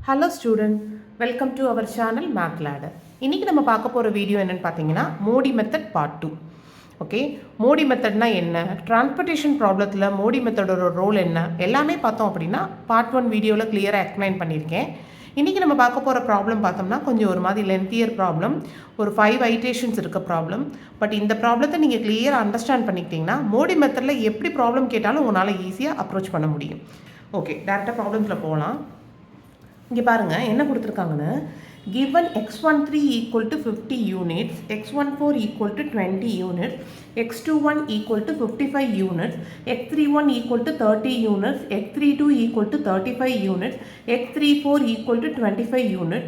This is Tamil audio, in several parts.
Hello student, welcome to our channel Math Ladder. இன்னைக்கு நம்ம பார்க்க போற வீடியோ என்னன்னு பார்த்தீங்கன்னா MODI method part 2. Okay, MODI மெத்தட்னா என்ன, டிரான்ஸ்போர்ட்டேஷன் ப்ராப்ளத்தில் மோடி மெத்தடோட ரோல் என்ன எல்லாமே பார்த்தோம் அப்படின்னா பார்ட் 1 வீடியோவில் கிளியராக எக்ஸ்பிளைன் பண்ணியிருக்கேன். இன்றைக்கி நம்ம பார்க்க போகிற ப்ராப்ளம் பார்த்தோம்னா கொஞ்சம் ஒரு மாதிரி லென்த்தியர் ப்ராப்ளம், ஒரு 5 ஐட்டேஷன்ஸ் இருக்க ப்ராப்ளம். பட் இந்த ப்ராப்ளத்தை நீங்கள் கிளியராக அண்டர்ஸ்டாண்ட் பண்ணிக்கிட்டிங்கன்னா மோடி மெத்தடில் எப்படி ப்ராப்ளம் கேட்டாலும் உங்களால் ஈஸியாக அப்ரோச் பண்ண முடியும். ஓகே, டேரெக்டாக ப்ராப்ளம்ஸில் போகலாம். இங்கே பாருங்கள் என்ன கொடுத்துருக்காங்கன்னு, given x13 equal to 50 units, x14 equal to 20 units, x21 equal to 55 units, x31 equal to 30 units, x32 equal to 35 units, x34 equal to 25 units.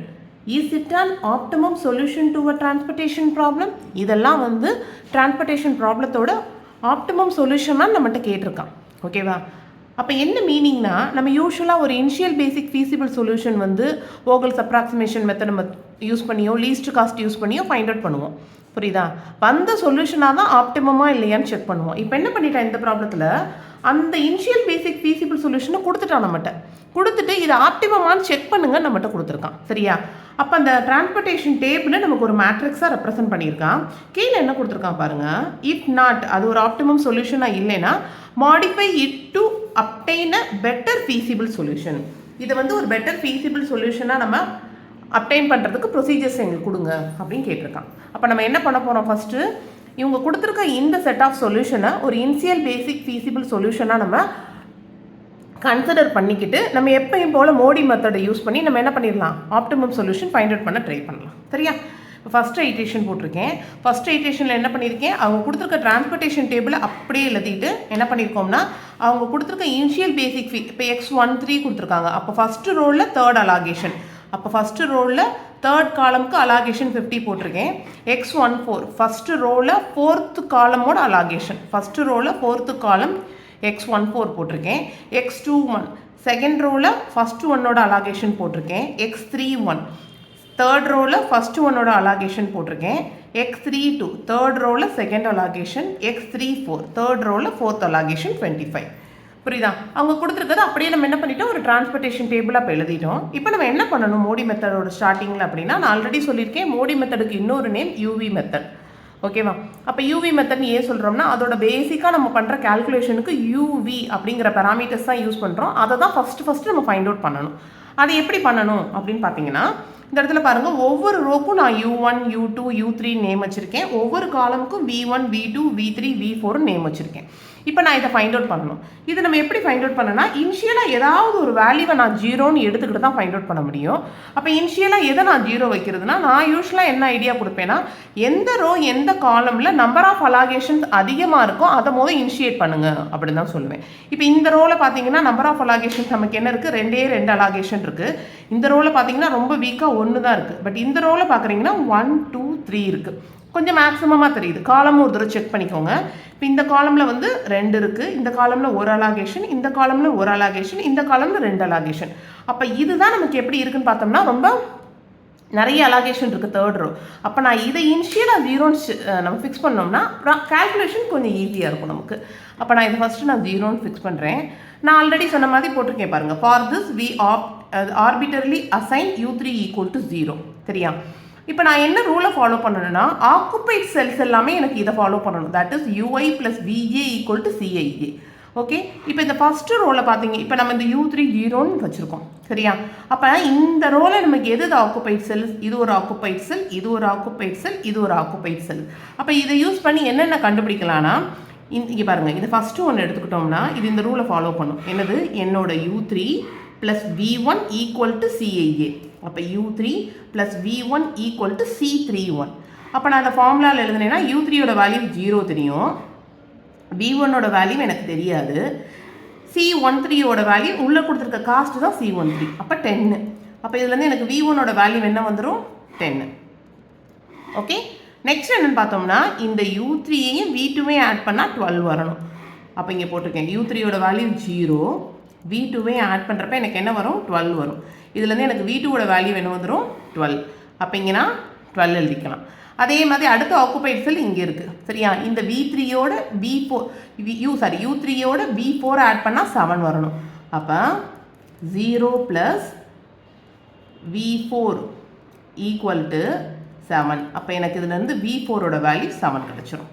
Is it an optimum solution to a transportation problem? இதெல்லாம் வந்து டிரான்ஸ்போர்ட்டேஷன் ப்ராப்ளத்தோட ஆப்டிமம் சொல்யூஷனாக நம்மகிட்ட கேட்டிருக்கான். ஓகேவா? அப்போ என்ன மீனிங்னா, நம்ம யூஸ்வலாக ஒரு இனிஷியல் பேசிக் ஃபீஸிபிள் சொல்யூஷன் வந்து ஓகல்ஸ் அப்ராக்சிமேஷன் மெத்தட் நம்ம யூஸ் பண்ணியோ லீஸ்ட் காஸ்ட் யூஸ் பண்ணியோ ஃபைண்ட் அவுட் பண்ணுவோம். புரியுதா? வந்த சொல்யூஷனாக தான் ஆப்டிமமாக இல்லையான்னு செக் பண்ணுவோம். இப்போ என்ன பண்ணிட்டேன் இந்த ப்ராப்ளத்தில், அந்த இனிஷியல் பேசிக் ஃபீஸிபிள் சொல்யூஷனை கொடுத்துட்டான் நம்மகிட்ட. கொடுத்துட்டு இதை ஆப்டிமமானு செக் பண்ணுங்க நம்மகிட்ட கொடுத்துருக்கான். சரியா? அப்போ அந்த டிரான்ஸ்போர்ட்டேஷன் டேபிளை நமக்கு ஒரு மேட்ரிக்ஸாக ரெப்ரசென்ட் பண்ணியிருக்கான். கீழே என்ன கொடுத்துருக்கான் பாருங்கள், இஃப் நாட் அது ஒரு ஆப்டிமம் சொல்யூஷனாக இல்லைன்னா modify it to obtained a better feasible solution. இதை வந்து ஒரு பெட்டர் ஃபீஸிபிள் சொல்யூஷனாக நம்ம அப்டைன் பண்ணுறதுக்கு ப்ரொசீஜர்ஸ் எங்களுக்கு கொடுங்க அப்படின்னு கேட்டிருக்கான். அப்போ நம்ம என்ன பண்ண போகிறோம், ஃபஸ்ட்டு இவங்க கொடுத்துருக்க இந்த செட் ஆஃப் சொல்யூஷனை ஒரு இனிஷியல் பேசிக் ஃபீஸிபிள் சொல்யூஷனாக நம்ம கன்சிடர் பண்ணிக்கிட்டு நம்ம எப்பயும் போல் மோடி மெத்தடை யூஸ் பண்ணி நம்ம என்ன பண்ணிடலாம், ஆப்டிமம் சொல்யூஷன் ஃபைண்ட் அவுட் பண்ண ட்ரை பண்ணலாம். சரியா? ஃபஸ்ட் ஐட்ரேஷன் போட்டிருக்கேன். ஃபஸ்ட் ஐட்ரேஷனில் என்ன பண்ணியிருக்கேன், அவங்க கொடுத்துருக்க டிரான்ஸ்போர்ட்டேஷன் டேபிளை அப்படியே எழுதிட்டு என்ன பண்ணியிருக்கோம்னா, அவங்க கொடுத்துருக்க இனிஷியல் பேசிக் இப்போ x13 கொடுத்துருக்காங்க. அப்போ ஃபஸ்ட்டு ரோலில் தேர்ட் அலாகேஷன், அப்போ ஃபஸ்ட்டு ரோலில் தேர்ட் காலமுக்கு அலாகேஷன் 50 போட்டிருக்கேன். x14 ஃபஸ்ட்டு ரோவில் ஃபோர்த்து காலமோட அலாகேஷன், ஃபஸ்ட்டு ரோவில் ஃபோர்த்து காலம் x14 போட்டிருக்கேன். x21 செகண்ட் ரோவில் ஃபஸ்ட்டு ஒன்னோட அலாகேஷன் போட்டிருக்கேன். x31 தேர்ட் ரோவில் ஃபஸ்ட்டு ஒன்னோட அலாகேஷன் போட்டிருக்கேன். x32 தேர்ட் ரோவில் செகண்ட் அலாகேஷன். x34 தேர்ட் ரோவில் ஃபோர்த் அலாகேஷன் 25. புரியுதா? அவங்க கொடுத்துருக்கிறது அப்படியே நம்ம என்ன பண்ணிட்டோம், ஒரு டிரான்ஸ்போர்ட்டேஷன் டேபிளாக இப்போ எழுதிட்டோம். இப்போ நம்ம என்ன பண்ணணும் மோடி மெத்தடோட ஸ்டார்டிங்கில் அப்படின்னா, நான் ஆல்ரெடி சொல்லியிருக்கேன் மோடி மெத்தடுக்கு இன்னொரு நேம் யூவி மெத்தட். ஓகேவா? அப்போ யூவி மெத்தட்னு ஏன் சொல்கிறோம்னா, அதோட பேசிக்காக நம்ம பண்ணுற கேல்குலேஷனுக்கு யூவி அப்படிங்கிற பேராமீட்டர்ஸ் தான் யூஸ் பண்ணுறோம். அதை தான் ஃபஸ்ட்டு நம்ம ஃபைண்ட் அவுட் பண்ணணும். அதை எப்படி பண்ணணும் அப்படின்னு பார்த்தீங்கன்னா, இந்த இடத்துல பாருங்கள், ஒவ்வொரு ரோக்கும் நான் u1 u2 u3 நேம் வச்சுருக்கேன். ஒவ்வொரு காலமுக்கும் v1 v2 v3 v4 name வச்சுருக்கேன். இப்போ நான் இதை ஃபைண்ட் அவுட் பண்ணணும். இது நம்ம எப்படி ஃபைண்ட் அவுட் பண்ணனா, இனிஷியலாக ஏதாவது ஒரு வேல்யூவை நான் ஜீரோன்னு எடுத்துக்கிட்டு தான் ஃபைண்ட் அவுட் பண்ண முடியும். அப்போ இனிஷியலாக எதை நான் ஜீரோ வைக்கிறதுனா, நான் யூஸ்வலாக என்ன ஐடியா கொடுப்பேன்னா, எந்த ரோ எந்த காலமில் நம்பர் ஆஃப் அலாகேஷன்ஸ் அதிகமாக இருக்கும் அதை முதல் இனிஷியேட் பண்ணுங்க அப்படின்னு தான் சொல்லுவேன். இப்போ இந்த ரோவில் பார்த்தீங்கன்னா நம்பர் ஆஃப் அலாகேஷன்ஸ் நமக்கு என்ன இருக்குது, 2 அலாகேஷன் இருக்குது. இந்த ரோவில் பார்த்தீங்கன்னா ரொம்ப வீக்காக 1 தான் இருக்குது. பட் இந்த ரோவில் பார்க்குறீங்கன்னா 1 2 3 இருக்குது. கொஞ்சம் மேக்ஸிமமாக தெரியுது. காலம் ஒரு தடவை செக் பண்ணிக்கோங்க. இப்போ இந்த காலமில் வந்து 2 இருக்குது, இந்த காலமில் 1 அலாகேஷன், இந்த காலமில் 1 அலாகேஷன், இந்த காலமில் 2 அலாகேஷன். அப்போ இதுதான் நமக்கு எப்படி இருக்குன்னு பார்த்தோம்னா ரொம்ப நிறைய அலாகேஷன் இருக்குது தேர்ட் ரோ. அப்போ நான் இதை இனிஷியலாக ஜீரோன்னு நம்ம ஃபிக்ஸ் பண்ணோம்னா கால்குலேஷன் கொஞ்சம் ஈஸியாக இருக்கும் நமக்கு. அப்போ நான் இதை ஃபஸ்ட்டு நான் ஜீரோன்னு ஃபிக்ஸ் பண்ணுறேன். நான் ஆல்ரெடி சொன்ன மாதிரி போட்டிருக்கேன் பாருங்கள், for this we arbitrarily assign u3 equal to 0. சரியா? இப்போ நான் என்ன ரூலை ஃபாலோ பண்ணணும்னா, ஆக்குபைட் செல்ஸ் எல்லாமே எனக்கு இதை ஃபாலோ பண்ணணும். That is ui + vj equal to cij. Okay, இப்போ இந்த ஃபஸ்ட்டு ரோவில் பார்த்தீங்க, இப்போ நம்ம இந்த u3 0ன்னு வச்சுருக்கோம். சரியா? அப்போ இந்த ரோவில் நமக்கு எது ஆக்குபைட் செல், இது ஒரு ஆக்குபைட் செல், இது ஒரு ஆக்குபைட் செல், இது ஒரு ஆக்குபைட் செல். அப்போ இதை யூஸ் பண்ணி என்னென்ன கண்டுபிடிக்கலாம்னா, இங்கே பாருங்கள், இது ஃபஸ்ட்டு ஒன்று எடுத்துக்கிட்டோம்னா இது இந்த ரூலை ஃபாலோ பண்ணும். என்னது, என்னோட u3 + v1 equal to cij. அப்போ u3 + v1 equal to c31. அப்போ நான் அந்த ஃபார்முலாவில் எழுதுனேன்னா u3யோட வேல்யூ 0 தெரியும், v1ஓட வேல்யூ எனக்கு தெரியாது, c13யோட வேல்யூ உள்ளே கொடுத்துருக்க காஸ்ட் தான் c13. அப்போ 10. அப்போ இதுலேருந்து எனக்கு v1ஓட வேல்யூ என்ன வந்துடும், 10. ஓகே, நெக்ஸ்ட் என்னென்னு பார்த்தோம்னா, இந்த u3யையும் v2வையும் ஆட் பண்ணால் 12 வரணும். அப்போ இங்கே போட்டிருக்கேன் u3யோட வேல்யூ 0, v2வையும் ஆட் பண்ணுறப்ப எனக்கு என்ன வரும், 12 வரும். இதுலேருந்து எனக்கு v2ஓட வேல்யூ என்ன வந்துடும், 12. அப்போ இங்கே நான் 12 எழுதிக்கலாம். அதே மாதிரி அடுத்த ஆக்குபைட் செல் இங்கே இருக்குது. சரியா? இந்த v3யோட u3யோட v4 ஆட் பண்ணால் 7 வரணும். அப்போ 0 + V4 ஈக்குவல் டு 7. அப்போ எனக்கு இதுலேருந்து V4ஓட வேல்யூ 7 கிடச்சிரும்.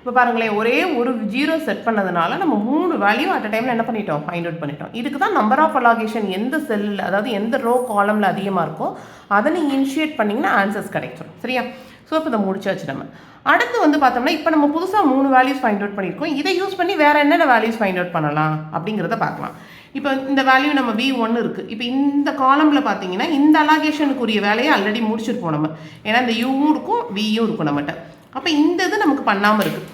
இப்போ பாருங்களேன், ஒரே ஒரு 0 செட் பண்ணதுனால நம்ம 3 வேல்யூ அட் அ டைமில் என்ன பண்ணிட்டோம், ஃபைண்ட் அவுட் பண்ணிட்டோம். இதுக்கு தான் நம்பர் ஆஃப் அலாகேஷன் எந்த செல்லில், அதாவது எந்த ரோ காலமில் அதிகமாக இருக்கோ அதை நீங்கள் இனிஷியேட் பண்ணிங்கன்னா ஆன்சர்ஸ் கிடைச்சிடும். சரியா? ஸோ இப்போ இதை முடிச்சாச்சு. நம்ம அடுத்து வந்து பார்த்தோம்னா இப்போ நம்ம புதுசாக 3 வேல்யூஸ் ஃபைண்ட் அவுட் பண்ணியிருக்கோம். இதை யூஸ் பண்ணி வேறு என்னென்ன வேல்யூஸ் ஃபைண்ட் அவுட் பண்ணலாம் அப்படிங்கிறத பார்க்கலாம். இப்போ இந்த வேல்யூ நம்ம V1 இருக்குது. இப்போ இந்த காலமில் பார்த்தீங்கன்னா இந்த அலாகேஷனுக்குரிய வேலையை ஆல்ரெடி முடிச்சிருப்போம் நம்ம. ஏன்னா இந்த யூவும் இருக்கும் வியும் இருக்கும் நம்மகிட்ட. அப்போ இந்த இது நமக்கு பண்ணாமல் இருக்குது.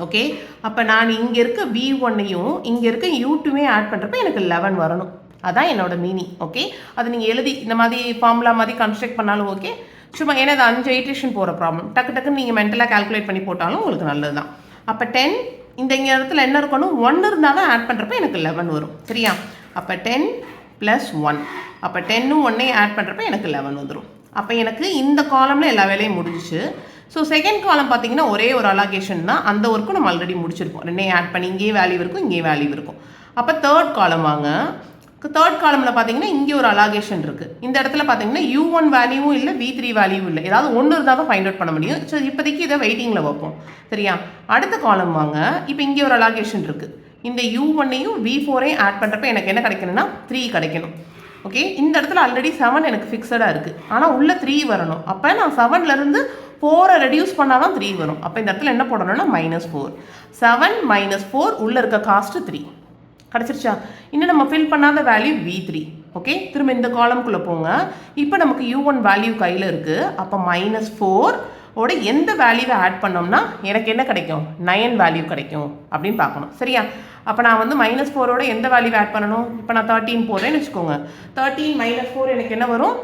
ஓகே, அப்போ நான் இங்கே இருக்க V1ஐயும் இங்கே இருக்க U2மே ஆட் பண்ணுறப்ப எனக்கு 11 வரணும். அதான் என்னோட மீனிங். ஓகே, அது நீங்கள் எழுதி இந்த மாதிரி ஃபார்முலா மாதிரி கன்ஸ்ட்ரக்ட் பண்ணாலும் ஓகே. சும்மா ஏன்னா அது 5 ஐட்ரேஷன் போகிற ப்ராப்ளம். டக்குன்னு நீங்கள் மென்டலாக கால்குலேட் பண்ணி போட்டாலும் உங்களுக்கு நல்லது தான். அப்போ 10 இந்த இங்கே இடத்துல என்ன இருக்கணும், 1 இருந்தால் தான் ஆட் பண்ணுறப்ப எனக்கு 11 வரும். சரியா? அப்போ 10 + 1. அப்போ 10ம் 1ஐயும் ஆட் பண்ணுறப்ப எனக்கு 11 வந்துடும். அப்போ எனக்கு இந்த காலமில் எல்லா வேலையும் முடிஞ்சிச்சு. ஸோ செகண்ட் காலம் பார்த்தீங்கன்னா ஒரே ஒரு அலாகேஷன் தான். அந்த ஒர்க்கும் நம்ம ஆல்ரெடி முடிச்சிருப்போம். ரெண்டையும் ஆட் பண்ணி இங்கேயே வேல்யூ இருக்கும், இங்கேயே வேல்யூ இருக்கும். அப்போ தேர்ட் காலம் வாங்க. தேர்ட் காலமில் பார்த்தீங்கன்னா இங்கே ஒரு அலாகேஷன் இருக்குது. இந்த இடத்துல பார்த்தீங்கன்னா U1 வேல்யூவும் இல்லை, V3 வேல்யூவும் இல்லை. ஏதாவது ஒன்று இருந்தால் தான் ஃபைண்ட் அவுட் பண்ண முடியும். ஸோ இப்போதைக்கு இதை வெயிட்டிங்கில் வைப்போம். சரியா? அடுத்த காலம் வாங்க. இப்போ இங்கே ஒரு அலாகேஷன் இருக்குது. இந்த U1ஐயும் V4ஐயும் ஆட் பண்ணுறப்ப எனக்கு என்ன கிடைக்கணும்னா 3 கிடைக்கணும். ஓகே, இந்த இடத்துல ஆல்ரெடி 7 எனக்கு ஃபிக்ஸடாக இருக்குது. ஆனால் உள்ள 3 வரணும். அப்போ நான் 7லேருந்து 4 ரெடியூஸ் பண்ணால் தான் 3 வரும். அப்போ இந்த இடத்துல என்ன போடணும்னா -4. 7 - 4 உள்ளே இருக்க காஸ்ட்டு 3 கிடச்சிருச்சா? இன்னும் நம்ம ஃபில் பண்ணாத வேல்யூ V3. ஓகே, திரும்ப இந்த காலம்குள்ளே போங்க. இப்போ நமக்கு U1 வேல்யூ கையில் இருக்குது. அப்போ -4 ஓட எந்த வேல்யூவை ஆட் பண்ணோம்னா எனக்கு என்ன கிடைக்கும், 9 வேல்யூ கிடைக்கும் அப்படின்னு பார்க்கணும். சரியா? அப்போ நான் வந்து -4ஓட எந்த வேல்யூவை ஆட் பண்ணணும், இப்போ நான் 13 போடுறேன்னு வச்சுக்கோங்க. 13 - 4 எனக்கு என்ன வரும்,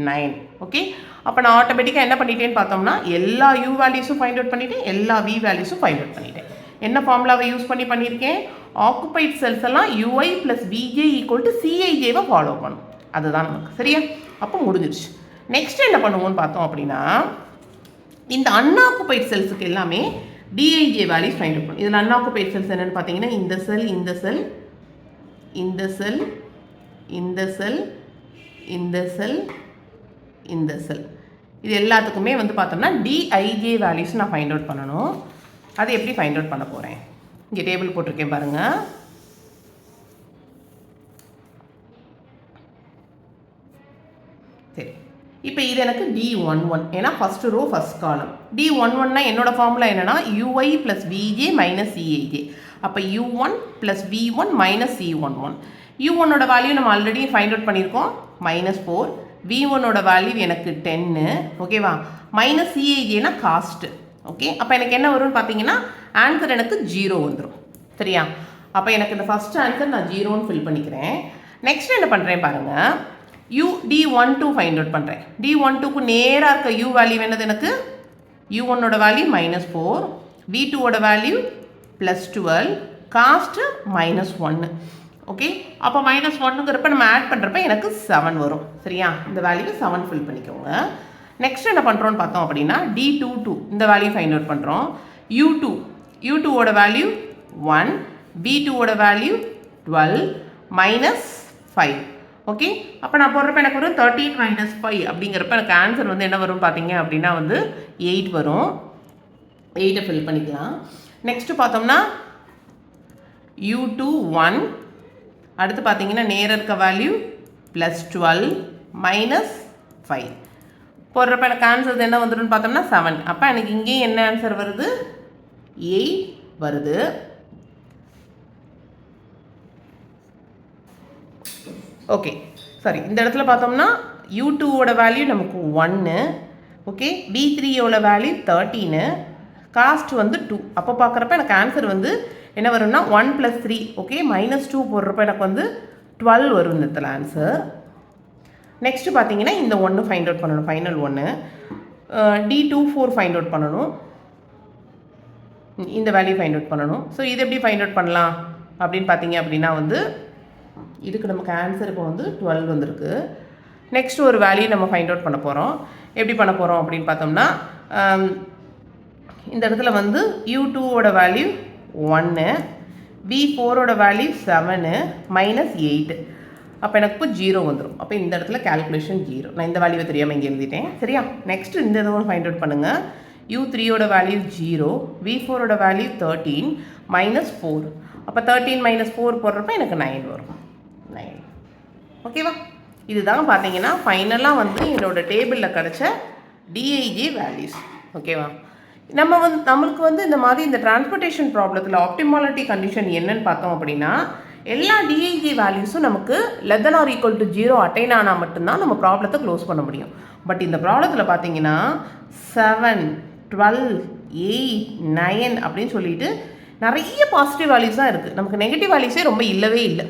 9. ஓகே, அப்போ நான் ஆட்டோமேட்டிக்காக என்ன பண்ணிட்டேன்னு பார்த்தோம்னா எல்லா U வேல்யூஸும் ஃபைண்ட் அவுட் பண்ணிவிட்டேன், எல்லா V வேல்யூஸும் ஃபைண்ட் அவுட் பண்ணிட்டேன். என்ன ஃபார்முலாவை யூஸ் பண்ணியிருக்கேன், ஆக்குபைட் செல்ஸ் எல்லாம் UI + VJ = CIJவை ஃபாலோ பண்ணும். அதுதான் நமக்கு. சரியா? அப்போ முடிஞ்சிருச்சு. நெக்ஸ்ட் என்ன பண்ணுவோம்னு பார்த்தோம் அப்படின்னா இந்த அன்ஆக்குபைட் செல்ஸுக்கு எல்லாமே DIJ வேல்யூஸ் ஃபைண்ட் அவுட் பண்ணும். இதில் அன்ஆக்குபைட் செல்ஸ் என்னென்னு பார்த்தீங்கன்னா இந்த செல், இந்த செல், இந்த செல், இந்த செல், இந்த செல், இந்த செல், இது எல்லாத்துக்குமே வந்து பார்த்தோம்னா DIJ வேல்யூஸ் நான் ஃபைண்ட் அவுட் பண்ணணும். அது எப்படி ஃபைண்ட் அவுட் பண்ண போகிறேன், இங்கே டேபிள் போட்டிருக்கேன் பாருங்கள். சரி, இப்போ இது எனக்கு D11, ஏன்னா ஃபஸ்ட்டு ரோ ஃபஸ்ட் காலம். D11னா என்னோட ஃபார்முலா என்னென்னா UI + VJ - CIJ. அப்போ U1 + V1 - C11. U1ஓட வேல்யூ நம்ம ஆல்ரெடி ஃபைண்ட் அவுட் பண்ணியிருக்கோம், -4. V1ஓட வேல்யூ எனக்கு 10. ஓகேவா? -CIJனா காஸ்ட்டு. ஓகே, அப்போ எனக்கு என்ன வரும்னு பார்த்தீங்கன்னா ஆன்சர் எனக்கு 0 வந்துடும். சரியா? அப்போ எனக்கு இந்த ஃபஸ்ட் ஆன்சர் நான் 0ன்னு ஃபில் பண்ணிக்கிறேன். நெக்ஸ்ட் என்ன பண்ணுறேன் பாருங்கள், D12 ஃபைண்ட் அவுட் பண்ணுறேன். D12க்கு நேராக இருக்க U வேல்யூ என்னது, எனக்கு U1ஓட வேல்யூ -4, V2ஓட வேல்யூ +12, காஸ்ட்டு -1. ஓகே, அப்போ -1ங்கிறப்ப நம்ம ஆட் பண்ணுறப்ப எனக்கு 7 வரும். சரியா? இந்த வேல்யூ 7 ஃபில் பண்ணிக்கோங்க. நெக்ஸ்ட் என்ன பண்ணுறோன்னு பார்த்தோம் அப்படின்னா D22 இந்த வேல்யூ ஃபைண்ட் அவுட் பண்ணுறோம். U2ஓட வேல்யூ 1, V2ஓட வேல்யூ 12 -5. ஓகே, அப்போ நான் போடுறப்ப எனக்கு ஒரு 13 - 5 அப்படிங்கிறப்ப எனக்கு ஆன்சர் வந்து என்ன வரும் பார்த்தீங்க அப்படின்னா வந்து 8 வரும். 8ஐ ஃபில் பண்ணிக்கலாம். நெக்ஸ்ட்டு பார்த்தோம்னா U2 1, அடுத்து பார்த்தீங்கன்னா நேர இருக்க வேல்யூ +12 -5 போடுறப்ப எனக்கு ஆன்சர் என்ன வந்துடும் பார்த்தோம்னா 7. அப்போ எனக்கு இங்கேயும் என்ன ஆன்சர் வருது, 8 வருது. ஓகே, சாரி, இந்த இடத்துல பார்த்தோம்னா U2ஓட வேல்யூ நமக்கு 1. ஓகே, V3ஓட வேல்யூ 13, காஸ்ட் வந்து 2. அப்போ பார்க்குறப்ப எனக்கு ஆன்சர் வந்து என்ன வரும்னா 1 + 3. ஓகே, -2 போடுறப்ப எனக்கு வந்து 12 வரும் இந்த இடத்துல ஆன்சர். நெக்ஸ்ட்டு பார்த்தீங்கன்னா இந்த 1 ஃபைண்ட் அவுட் பண்ணணும், ஃபைனல் 1. D24 ஃபைண்ட் அவுட் பண்ணணும், இந்த வேல்யூ ஃபைண்ட் அவுட் பண்ணணும். ஸோ இது எப்படி ஃபைண்ட் அவுட் பண்ணலாம் அப்படின்னு பார்த்தீங்க அப்படின்னா வந்து இதுக்கு நமக்கு ஆன்சர் இப்போ வந்து 12 வந்திருக்கு. நெக்ஸ்ட் ஒரு வேல்யூ நம்ம ஃபைண்ட் அவுட் பண்ண போகிறோம். எப்படி பண்ண போகிறோம் அப்படின்னு பார்த்தோம்னா இந்த இடத்துல வந்து U2ஓட வேல்யூ 1, V4ஓட வேல்யூ 7 -8. அப்போ எனக்கு இப்போ 0 வந்துடும். அப்போ இந்த இடத்துல கால்குலேஷன் 0. நான் இந்த வேல்யூவை தெரியாமல் இங்கே எழுதிட்டேன். சரியா? நெக்ஸ்ட் இந்த இதுவும் ஃபைண்ட் அவுட் பண்ணுங்கள். u3யோட வேல்யூ 0, v4ஓட வேல்யூ 13 மைனஸ் 4. அப்போ 13 மைனஸ் 4 போடுறப்ப எனக்கு 9 வரும். 9. ஓகேவா? இதுதான் பார்த்தீங்கன்னா ஃபைனலாக வந்து என்னோட டேபிளில் கிடச்ச டிஐஜே வேல்யூஸ். ஓகேவா? நம்மளுக்கு வந்து இந்த மாதிரி இந்த டிரான்ஸ்போர்ட்டேஷன் ப்ராப்ளத்தில் ஆப்டிமாலிட்டி கண்டிஷன் என்னன்னு பார்த்தோம் அப்படின்னா, எல்லா டிஐஜே வேல்யூஸும் நமக்கு less than or equal to 0 attain ஆனால் மட்டும்தான் நம்ம ப்ராப்ளத்தை க்ளோஸ் பண்ண முடியும். பட் இந்த ப்ராப்ளத்தில் பார்த்தீங்கன்னா 7, 12, 8, 9 அப்படின்னு சொல்லிட்டு நிறைய பாசிட்டிவ் வேல்யூஸ் தான் இருக்குது. நமக்கு நெகட்டிவ் வேல்யூஸே ரொம்ப இல்லவே இல்லை.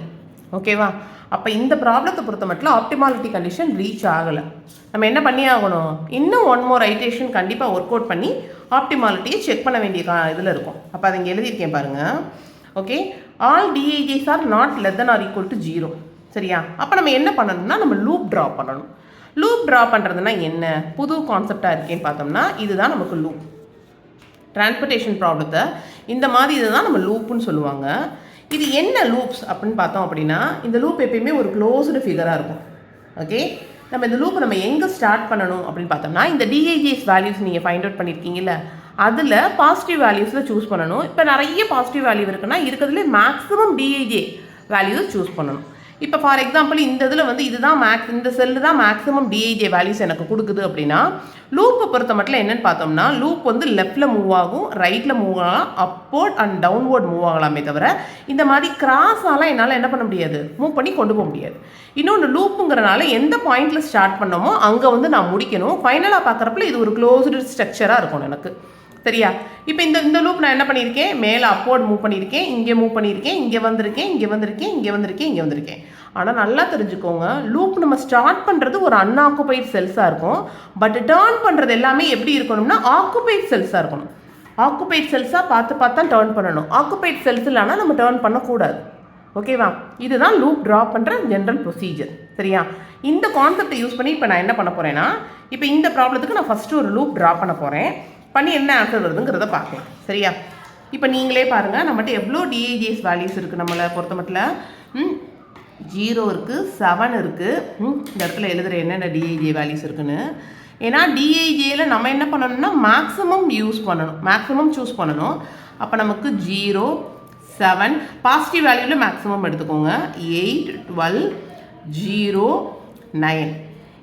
ஓகேவா? அப்போ இந்த ப்ராப்ளத்தை பொறுத்த மட்டும் ஆப்டிமாலிட்டி கண்டிஷன் ரீச் ஆகலை. நம்ம என்ன பண்ணி ஆகணும்? இன்னும் 1 more ஐட்ரேஷன் கண்டிப்பாக ஒர்க் அவுட் பண்ணி ஆப்டிமாலிட்டியை செக் பண்ண வேண்டிய இதில் இருக்கும். அப்போ அதை இங்கே எழுதியிருக்கேன் பாருங்கள். Okay, all dij's are not less than or equal to 0. சரியா? அப்போ நம்ம என்ன பண்ணணும்னா நம்ம லூப் ட்ரா பண்ணணும். லூப் ட்ரா பண்ணுறதுனா என்ன? புது கான்செப்டாக இருக்கேன்னு பார்த்தோம்னா இதுதான் நமக்கு லூப். டிரான்ஸ்போர்ட்டேஷன் ப்ராப்ளத்தை இந்த மாதிரி இதுதான் நம்ம லூப்புன்னு சொல்லுவாங்க. இது என்ன லூப்ஸ் அப்படின்னு பார்த்தோம் அப்படின்னா, இந்த லூப் எப்பயுமே ஒரு க்ளோஸ்டு ஃபிகராக இருக்கும். ஓகே, நம்ம இந்த லூப் நம்ம எங்கே ஸ்டார்ட் பண்ணணும் அப்படின்னு பார்த்தோம்னா, இந்த டிஐஜேஸ் வேல்யூஸ் நீங்கள் ஃபைண்ட் அவுட் பண்ணியிருக்கீங்கல்ல, அதில் பாசிட்டிவ் வேல்யூஸில் சூஸ் பண்ணணும். இப்போ நிறைய பாசிட்டிவ் வேல்யூ இருக்குன்னா இருக்கிறதுலே மேக்ஸிமம் டிஐஜே வேல்யூஸை சூஸ் பண்ணணும். இப்போ ஃபார் எக்ஸாம்பிள் இந்த இதில் வந்து இதுதான் இந்த செல்லு தான் மேக்ஸிமம் டிஐஜே வேல்யூஸ் எனக்கு கொடுக்குது அப்படின்னா, லூப்பை பொறுத்த மட்டும் என்னென்னு பார்த்தோம்னா, லூப் வந்து லெஃப்டில் மூவ் ஆகும், ரைட்டில் மூவ் ஆகலாம், அப்வர்ட் அண்ட் டவுன்வர்ட் மூவ் ஆகலாமே தவிர இந்த மாதிரி கிராஸாலாம் என்னால் என்ன பண்ண முடியாது, மூவ் பண்ணி கொண்டு போக முடியாது. இன்னொன்று லூப்புங்கிறனால எந்த பாயிண்டில் ஸ்டார்ட் பண்ணோமோ அங்கே வந்து நான் முடிக்கணும். ஃபைனலாக பார்க்குறப்பல இது ஒரு க்ளோஸ்டு ஸ்ட்ரக்சராக இருக்கணும் எனக்கு. சரியா? இப்போ இந்த லூப் நான் என்ன பண்ணியிருக்கேன், மேலே அப்போர்ட் மூவ் பண்ணியிருக்கேன், இங்கே மூவ் பண்ணியிருக்கேன், இங்கே வந்திருக்கேன், இங்கே வந்திருக்கேன், இங்கே வந்திருக்கேன், இங்கே வந்திருக்கேன். ஆனால் நல்லா தெரிஞ்சுக்கோங்க, லூப் நம்ம ஸ்டார்ட் பண்ணுறது ஒரு அன்ஆக்குபைட் செல்ஸாக இருக்கும். பட் டேர்ன் பண்ணுறது எல்லாமே எப்படி இருக்கணும்னா ஆக்குபைட் செல்ஸாக இருக்கணும். ஆக்குபைட் செல்ஸாக பார்த்து தான் டேர்ன் பண்ணணும். ஆக்குபைட் செல்ஸ் இல்லைனா நம்ம டேர்ன் பண்ணக்கூடாது. ஓகேவா? இதுதான் லூப் ட்ரா பண்ணுற ஜென்ரல் ப்ரொசீஜர். சரியா? இந்த கான்செப்டை யூஸ் பண்ணி இப்போ நான் என்ன பண்ண போகிறேன்னா, இப்போ இந்த ப்ராப்ளத்துக்கு நான் ஃபஸ்ட்டு ஒரு லூப் ட்ரா பண்ண போகிறேன். பண்ணி என்ன ஆன்சர் வருதுங்கிறத பார்க்கலாம். சரியா? இப்போ நீங்களே பாருங்கள், நம்மகிட்ட எவ்வளோ டிஐஜேஸ் வேல்யூஸ் இருக்குது. நம்மளை பொறுத்த மட்டும் 0 இருக்குது, 7 இருக்குது. இந்த இடத்துல எழுதுகிற என்னென்ன டிஐஜே வேல்யூஸ் இருக்குன்னு. ஏன்னா டிஐஜேயில் நம்ம என்ன பண்ணணும்னா மேக்ஸிமம் சூஸ் பண்ணணும். அப்போ நமக்கு 0, 7 பாசிட்டிவ் வேல்யூவில் மேக்ஸிமம் எடுத்துக்கோங்க. 8, 12, 0, 9.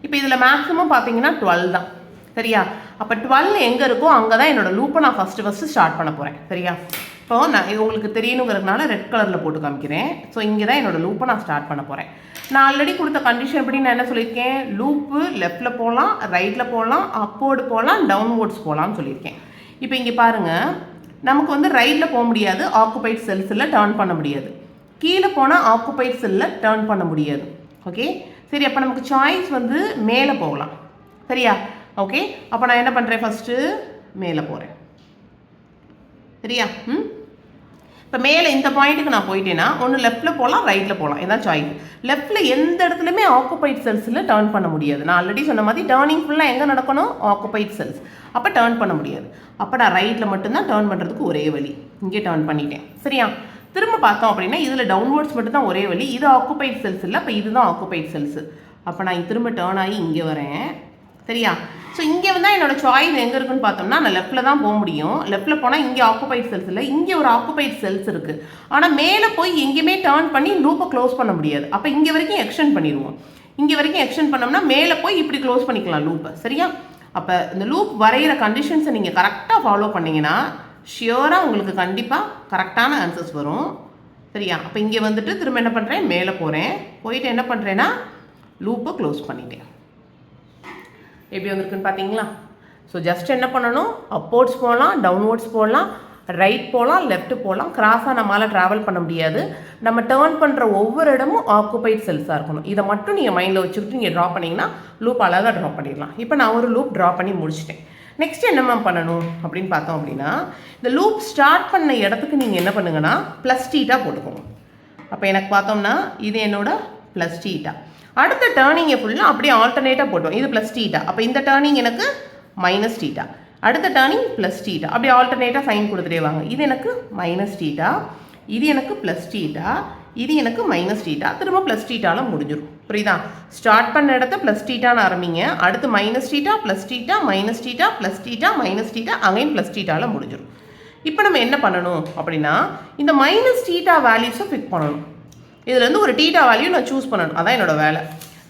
இப்போ இதில் மேக்ஸிமம் பார்த்தீங்கன்னா 12 தான். சரியா? அப்போ 12 எங்கே இருக்கோ அங்கே தான் என்னோடய லூப்பை நான் ஃபஸ்ட்டு ஸ்டார்ட் பண்ண போகிறேன். சரியா? இப்போ நான் உங்களுக்கு தெரியணுங்கிறதுனால ரெட் கலரில் போட்டு காமிக்கிறேன். ஸோ இங்கே தான் என்னோடய லூப்பை நான் ஸ்டார்ட் பண்ண போகிறேன். நான் ஆல்ரெடி கொடுத்த கண்டிஷன் படி நான் என்ன சொல்லியிருக்கேன், லூப்பு லெஃப்ட்டில் போகலாம், ரைட்டில் போகலாம், அப்போர்டு போகலாம், டவுன்வோர்ட்ஸ் போகலாம்னு சொல்லியிருக்கேன். இப்போ இங்கே பாருங்கள், நமக்கு வந்து ரைட்டில் போக முடியாது, ஆக்குபைட் செல்ஸில் டேர்ன் பண்ண முடியாது. கீழே போனால் ஆக்குபைட் செல்லில் டேர்ன் பண்ண முடியாது. ஓகே, சரி. அப்போ நமக்கு சாய்ஸ் வந்து மேலே போகலாம். சரியா? ஓகே, அப்போ நான் என்ன பண்ணுறேன், ஃபஸ்ட்டு மேலே போகிறேன். சரியா? இப்போ மேலே இந்த பாயிண்ட்டுக்கு நான் போயிட்டேன்னா ஒன்று லெஃப்ட்டில் போகலாம், ரைட்டில் போகலாம். இதான் சாய்ஸ். லெஃப்ட்டில் எந்த இடத்துலையுமே ஆக்குபைட் செல்ஸில் டேர்ன் பண்ண முடியாது. நான் ஆல்ரெடி சொன்ன மாதிரி டேர்னிங் ஃபுல்லாக எங்கே நடக்கணும், ஆக்குபைட் செல்ஸ். அப்போ டேர்ன் பண்ண முடியாது. அப்போ நான் ரைட்டில் மட்டும்தான் டேர்ன் பண்ணுறதுக்கு ஒரே வழி. இங்கே டேர்ன் பண்ணிட்டேன். சரியா? திரும்ப பார்த்தோம் அப்படின்னா இதில் டவுன்வர்ட்ஸ் மட்டும் தான் ஒரே வழி. இது ஆக்குபைட் செல்ஸ் இல்லை, அப்போ இதுதான் ஆக்குபைட் செல்ஸு. அப்போ நான் திரும்ப டேர்ன் ஆகி இங்கே வரேன். சரியா? ஸோ இங்கே வந்தால் என்னோடய சாய்ஸ் எங்கே இருக்குன்னு பார்த்தோம்னா நான் லெஃப்ட்டில் தான் போக முடியும். லெஃப்ட்டில் போனால் இங்கே ஆக்குபைட் செல்ஸ் இல்லை, இங்கே ஒரு ஆக்குபைட் செல்ஸ் இருக்குது. ஆனால் மேலே போய் எங்கேயுமே டேர்ன் பண்ணி லூப்பை க்ளோஸ் பண்ண முடியாது. அப்போ இங்கே வரைக்கும் எக்ஸ்டெண்ட் பண்ணிடுவோம். இங்கே வரைக்கும் எக்ஸ்டெண்ட் பண்ணோம்னா மேலே போய் இப்படி க்ளோஸ் பண்ணிக்கலாம் லூப்பை. சரியா? அப்போ இந்த லூப் வரைகிற கண்டிஷன்ஸை நீங்கள் கரெக்டாக ஃபாலோ பண்ணிங்கன்னா ஷியோராக உங்களுக்கு கண்டிப்பாக கரெக்டான ஆன்சர்ஸ் வரும். சரியா? அப்போ இங்கே வந்துட்டு திரும்ப என்ன பண்ணுறேன், மேலே போகிறேன். போயிட்டு என்ன பண்ணுறேன்னா லூப்பை க்ளோஸ் பண்ணிட்டேன். எப்படி வந்திருக்குன்னு பார்த்தீங்களா? ஸோ ஜஸ்ட் என்ன பண்ணணும், அப்போர்ட்ஸ் போகலாம், டவுன்வோர்ட்ஸ் போகலாம், ரைட் போகலாம், லெஃப்ட் போகலாம். கிராஸாக நம்மளால் ட்ராவல் பண்ண முடியாது. நம்ம டேர்ன் பண்ணுற ஒவ்வொரு இடமும் ஆக்குபைட் செல்ஸாக இருக்கணும். இதை மட்டும் நீங்கள் மைண்டில் வச்சுக்கிட்டு நீங்கள் ட்ரா பண்ணிங்கன்னா லூப் அழகாக ட்ரா பண்ணிடலாம். இப்போ நான் ஒரு லூப் ட்ரா பண்ணி முடிச்சிட்டேன். நெக்ஸ்ட் என்ன மேம் பண்ணணும் அப்படின்னு பார்த்தோம் அப்படின்னா, இந்த லூப் ஸ்டார்ட் பண்ண இடத்துக்கு நீங்கள் என்ன பண்ணுங்கன்னா ப்ளஸ் டீட்டா போட்டுக்கோங்க. அப்போ எனக்கு பார்த்தோம்னா இது என்னோட ப்ளஸ் டீட்டா. அடுத்த டேர்னிங்கை ஃபுல்லாக அப்படியே ஆல்டர்னேட்டாக போட்டோம். இது ப்ளஸ் டீட்டா. அப்போ இந்த டேர்னிங் எனக்கு மைனஸ் டீட்டா, அடுத்த டேர்னிங் ப்ளஸ் டீட்டா. அப்படியே ஆல்டர்னேட்டாக சைன் கொடுத்துட்டே வாங்க. இது எனக்கு மைனஸ் டீட்டா, இது எனக்கு ப்ளஸ் டீட்டா, இது எனக்கு மைனஸ் டீட்டா, திரும்ப ப்ளஸ் டீட்டாவில் முடிஞ்சிடும். புரியுதா? ஸ்டார்ட் பண்ண இடத்த ப்ளஸ் டீட்டான்னு ஆரம்பிங்க, அடுத்து minus theta plus theta minus theta plus theta minus theta again plus டீட்டாவில் முடிஞ்சிடும். இப்போ நம்ம என்ன பண்ணணும் அப்படின்னா இந்த மைனஸ் டீட்டா வேல்யூஸை ஃபிக்ஸ் பண்ணணும். இதுலேருந்து ஒரு டீட்டா வேல்யூ நான் சூஸ் பண்ணணும், அதான் என்னோட வேலை.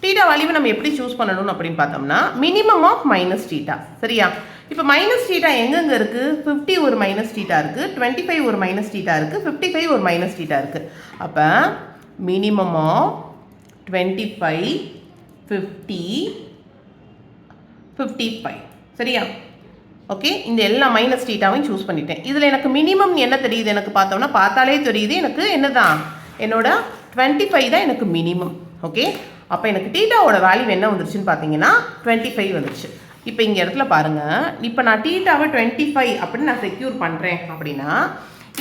டீட்டா வேல்யூவை நம்ம எப்படி சூஸ் பண்ணணும் அப்படின்னு பார்த்தோம்னா மினிமம் ஆஃப் மைனஸ் டீட்டா. சரியா? இப்போ மைனஸ் டீட்டா எங்கெங்கே இருக்குது? 50 ஒரு மைனஸ் டீட்டா இருக்குது, 25 ஒரு மைனஸ் டீட்டா இருக்குது, 55 ஒரு மைனஸ் டீட்டா இருக்குது. அப்போ மினிமம் ஆஃப் 25, 50, 55. சரியா? ஓகே, இந்த எல்லா மைனஸ் டீட்டாவையும் சூஸ் பண்ணிட்டேன். இதில் எனக்கு மினிமம் என்ன தெரியுது? எனக்கு பார்த்தோம்னா பார்த்தாலே தெரியுது எனக்கு என்னதான் என்னோட 25 தான் எனக்கு மினிமம். ஓகே, அப்போ எனக்கு டீட்டாவோட வேல்யூ என்ன வந்துருச்சுன்னு பார்த்தீங்கன்னா 25 வந்துருச்சு. இப்போ இங்கே இடத்துல பாருங்கள், இப்போ நான் டீட்டாவை 25 அப்படின்னு நான் செக்யூர் பண்ணுறேன் அப்படின்னா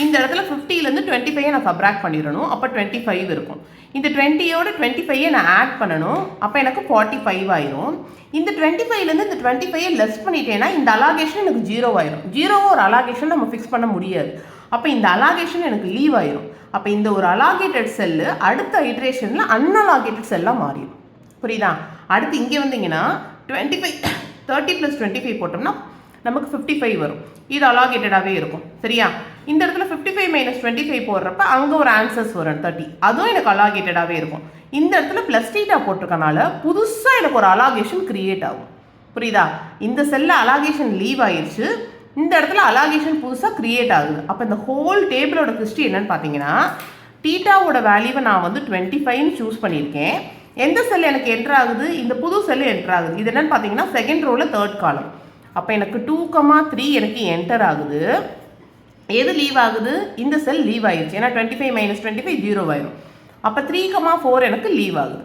இந்த இடத்துல 50லேருந்து 25 நான் சப்ராக்ட் பண்ணிடணும். அப்போ 25 இருக்கும். இந்த 20யோட 25 நான் ஆட் பண்ணணும். அப்போ எனக்கு 45 ஆயிரும். இந்த 25லேருந்து இந்த 25 லெஸ் பண்ணிட்டேன்னா இந்த அலாகேஷன் எனக்கு 0 ஆயிரும். 0 ஒரு அலாகேஷன் நம்ம ஃபிக்ஸ் பண்ண முடியாது. அப்போ இந்த அலாகேஷன் எனக்கு லீவ் ஆயிரும். அப்போ இந்த ஒரு அலாகேட்டட் செல்லு அடுத்த ஐட்ரேஷனில் அன்அலாகேட்டட் செல்லாக மாறிடும். புரியுதா? அடுத்து இங்கே வந்தீங்கன்னா 25 30 + 25 போட்டோம்னா நமக்கு 55 வரும். இது அலாகேட்டடாகவே இருக்கும். சரியா? இந்த இடத்துல 55 - 25 போடுறப்ப அங்கே ஒரு ஆன்சர்ஸ் வரும் 30, அதுவும் எனக்கு அலாகேட்டடாகவே இருக்கும். இந்த இடத்துல ப்ளஸ் டீட்டா போட்டிருக்கனால புதுசாக எனக்கு ஒரு அலாகேஷன் கிரியேட் ஆகும். புரியுதா? இந்த செல்லில் அலாகேஷன் லீவ் ஆயிடுச்சு, இந்த இடத்துல அலாகேஷன் புதுசாக கிரியேட் ஆகுது. அப்போ இந்த ஹோல் டேபிளோட ஹிஸ்ட்ரி என்னன்னு பார்த்தீங்கன்னா டீட்டாவோட வேல்யூவை நான் வந்து 25ன்னு சூஸ் பண்ணியிருக்கேன். எந்த செல் எனக்கு என்ட்ரு ஆகுது? இந்த புது செல்லு என்ட்ரு ஆகுது. இது என்னன்னு பார்த்தீங்கன்னா செகண்ட் ரோவில் தேர்ட் காலம். அப்போ எனக்கு 2, 3 எனக்கு என்டர் ஆகுது. எது லீவ் ஆகுது? இந்த செல் லீவ் ஆயிடுச்சு. ஏன்னா 25 - 25 0 ஆயிரும். அப்போ 3, 4 எனக்கு லீவ் ஆகுது.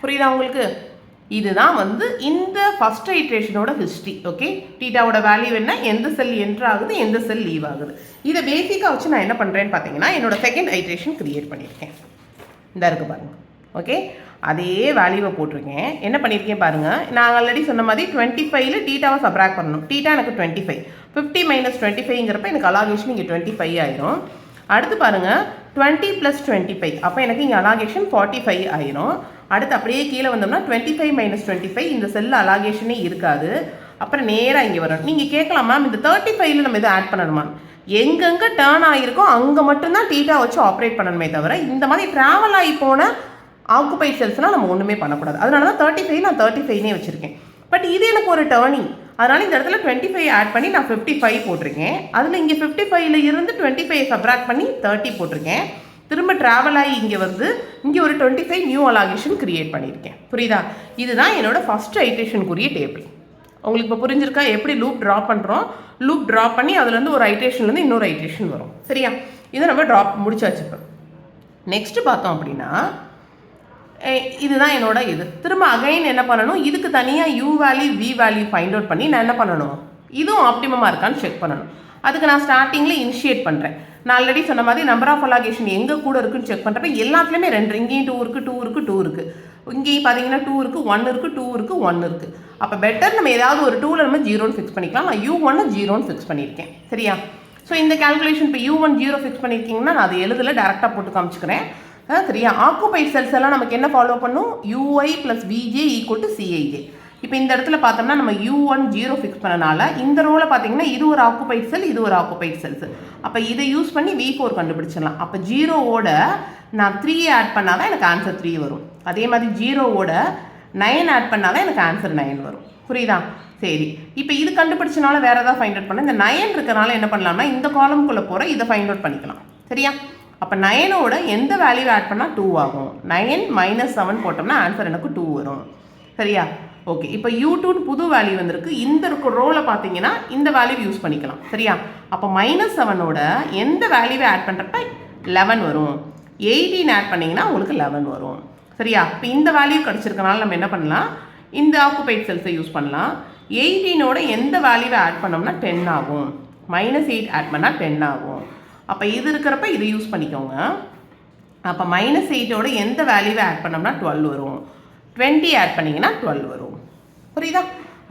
புரியுதா உங்களுக்கு? இதுதான் வந்து இந்த ஃபர்ஸ்ட் ஐட்ரேஷனோட ஹிஸ்ட்ரி. ஓகே, டீட்டாவோட வேல்யூ என்ன, எந்த செல் என்ட்ரு ஆகுது, எந்த செல் லீவ் ஆகுது. இதை பேசிக்காக வச்சு நான் என்ன பண்ணுறேன்னு பார்த்தீங்கன்னா என்னோட செகண்ட் ஐட்ரேஷன் கிரியேட் பண்ணியிருக்கேன். இந்த இருக்கு பாருங்கள். ஓகே, அதே வேல்யூவை போட்டிருக்கேன். என்ன பண்ணியிருக்கேன் பாருங்கள், நான் ஆல்ரெடி சொன்ன மாதிரி 25ல் டீட்டாவை சப்ராக்ட் பண்ணணும். டீட்டா எனக்கு 25, 50 - 25ங்கிறப்ப எனக்கு அலாகேஷன் இங்கே 25 ஆயிரும். அடுத்து பாருங்கள் 20 + 25, அப்போ எனக்கு இங்கே அலாகேஷன் 45 ஆயிரும். அடுத்து அப்படியே கீழே வந்தோம்னா 25 - 25 இந்த செல்லு அலாகேஷனே இருக்காது. அப்புறம் நேராக இங்கே வரும். நீங்கள் கேட்கலாம் மேம் இந்த 35ல் நம்ம எதுவும் ஆட் பண்ணணுமா? எங்கெங்கே டேர்ன் ஆகிருக்கோ அங்கே மட்டும்தான் டீட்டா வச்சு ஆப்ரேட் பண்ணணுமே தவிர இந்த மாதிரி ட்ராவல் ஆகி போன ஆக்குபைட் செல்ஸ்னால் நம்ம ஒன்றுமே பண்ணக்கூடாது. அதனால தான் 35 நான் 35னே வச்சுருக்கேன். பட் இது எனக்கு ஒரு டேர்னிங், அதனால் இந்த இடத்துல 25 ஆட் பண்ணி நான் 55 போட்டிருக்கேன். அதில் இங்கே 55ல் இருந்து 25 சப்ராக்ட் பண்ணி 30 போட்டிருக்கேன். திரும்ப ட்ராவல் ஆகி இங்கே வந்து இங்கே ஒரு 25 நியூ அலாகேஷன் கிரியேட் பண்ணியிருக்கேன். புரியுதா? இதுதான் என்னோட ஃபஸ்ட் ஐட்ரேஷனுக்குரிய டேபிள். உங்களுக்கு இப்போ புரிஞ்சிருக்கா எப்படி லூப் ட்ரா பண்ணுறோம்? லூப் ட்ரா பண்ணி அதுலேருந்து ஒரு ஐட்ரேஷன்லேருந்து இன்னொரு ஐட்ரேஷன் வரும். சரியா? இதை நம்ம ட்ராப் முடிச்சு வச்சுப்போம். நெக்ஸ்ட்டு பார்த்தோம் அப்படின்னா இதுதான் என்னோட இது. திரும்ப அகைன் என்ன பண்ணணும், இதுக்கு தனியாக u value v value find out பண்ணி நான் என்ன பண்ணணும், இதுவும் ஆப்டிமமாக இருக்கான்னு செக் பண்ணணும். அதுக்கு நான் ஸ்டார்டிங்கில் இனிஷியேட் பண்ணுறேன். நான் ஆல்ரெடி சொன்ன மாதிரி நம்பர் ஆஃப் அலாகேஷன் எங்கே கூட இருக்குன்னு செக் பண்ணுறப்ப எல்லாத்துலேயுமே 2, இங்கேயும் 2 இருக்குது, 2 இருக்குது, 2 இருக்குது. இங்கேயும் பார்த்தீங்கன்னா 2 இருக்குது, 1 இருக்குது, 2 இருக்குது, 1 இருக்குது. அப்போ பெட்டர் நம்ம ஏதாவது ஒரு 2ல் நம்ம 0ன்னு ஃபிக்ஸ் பண்ணிக்கலாம். நான் U1 0ன்னு ஃபிக்ஸ் பண்ணியிருக்கேன். சரியா? ஸோ இந்த கேல்குலேஷன் இப்போ U1 0 ஃபிக்ஸ் பண்ணியிருக்கீங்கன்னா நான் அது எழுதல, டேரெக்டாக போட்டு காமிச்சுக்கிறேன். சரியா? ஆக்குபைட் செல்ஸ் எல்லாம் நமக்கு என்ன ஃபாலோ பண்ணும்? UI + VJ = CIJ. இப்போ இந்த இடத்துல பார்த்தோம்னா நம்ம U1 0 ஃபிக்ஸ் பண்ணனால இந்த ரோவில் பார்த்தீங்கன்னா இது ஒரு ஆக்குபைட் செல், இது ஒரு ஆக்குபைட் செல்ஸ். அப்போ இதை யூஸ் பண்ணி V4 கண்டுபிடிச்சிடலாம். அப்போ 0வோட நான் 3 ஆட் பண்ணால் தான் எனக்கு ஆன்சர் 3 வரும். அதே மாதிரி 0வோட 9 ஆட் பண்ணால் தான் எனக்கு ஆன்சர் 9 வரும். புரியுதா? சரி, இப்போ இது கண்டுபிடிச்சனால வேறு ஏதாவது ஃபைண்ட் அவுட் பண்ண இந்த 9 இருக்கிறனால என்ன பண்ணலாம்னா இந்த காலம்குள்ளே போகிற இதை ஃபைண்ட் அவுட் பண்ணிக்கலாம். சரியா? அப்போ 9வோட எந்த வேல்யூ ஆட் பண்ணால் 2 ஆகும்? 9 - 7 போட்டோம்னா ஆன்சர் எனக்கு 2 வரும். சரியா? ஓகே, இப்போ U2 புது வேல்யூ வந்திருக்கு. இந்த ரோவில் பார்த்தீங்கன்னா இந்த வேல்யூ யூஸ் பண்ணிக்கலாம். சரியா? அப்போ -7ோட எந்த வேல்யூவை ஆட் பண்ணுறப்ப 11 வரும். 18 ஆட் பண்ணிங்கன்னா உங்களுக்கு 11 வரும். சரியா? இப்போ இந்த வேல்யூ கிடச்சிருக்கனால நம்ம என்ன பண்ணலாம், இந்த ஆக்குபைட் செல்ஸை யூஸ் பண்ணலாம். 18ோட எந்த வேல்யூவை ஆட் பண்ணோம்னா 10 ஆகும். -8 ஆட் பண்ணால் 10 ஆகும். அப்போ இது இருக்கிறப்ப இதை யூஸ் பண்ணிக்கோங்க. அப்போ -8ோட எந்த வேல்யூவை ஆட் பண்ணோம்னா 12 வரும். 20 ஆட் பண்ணிங்கன்னா 12 வரும். புரியுதா?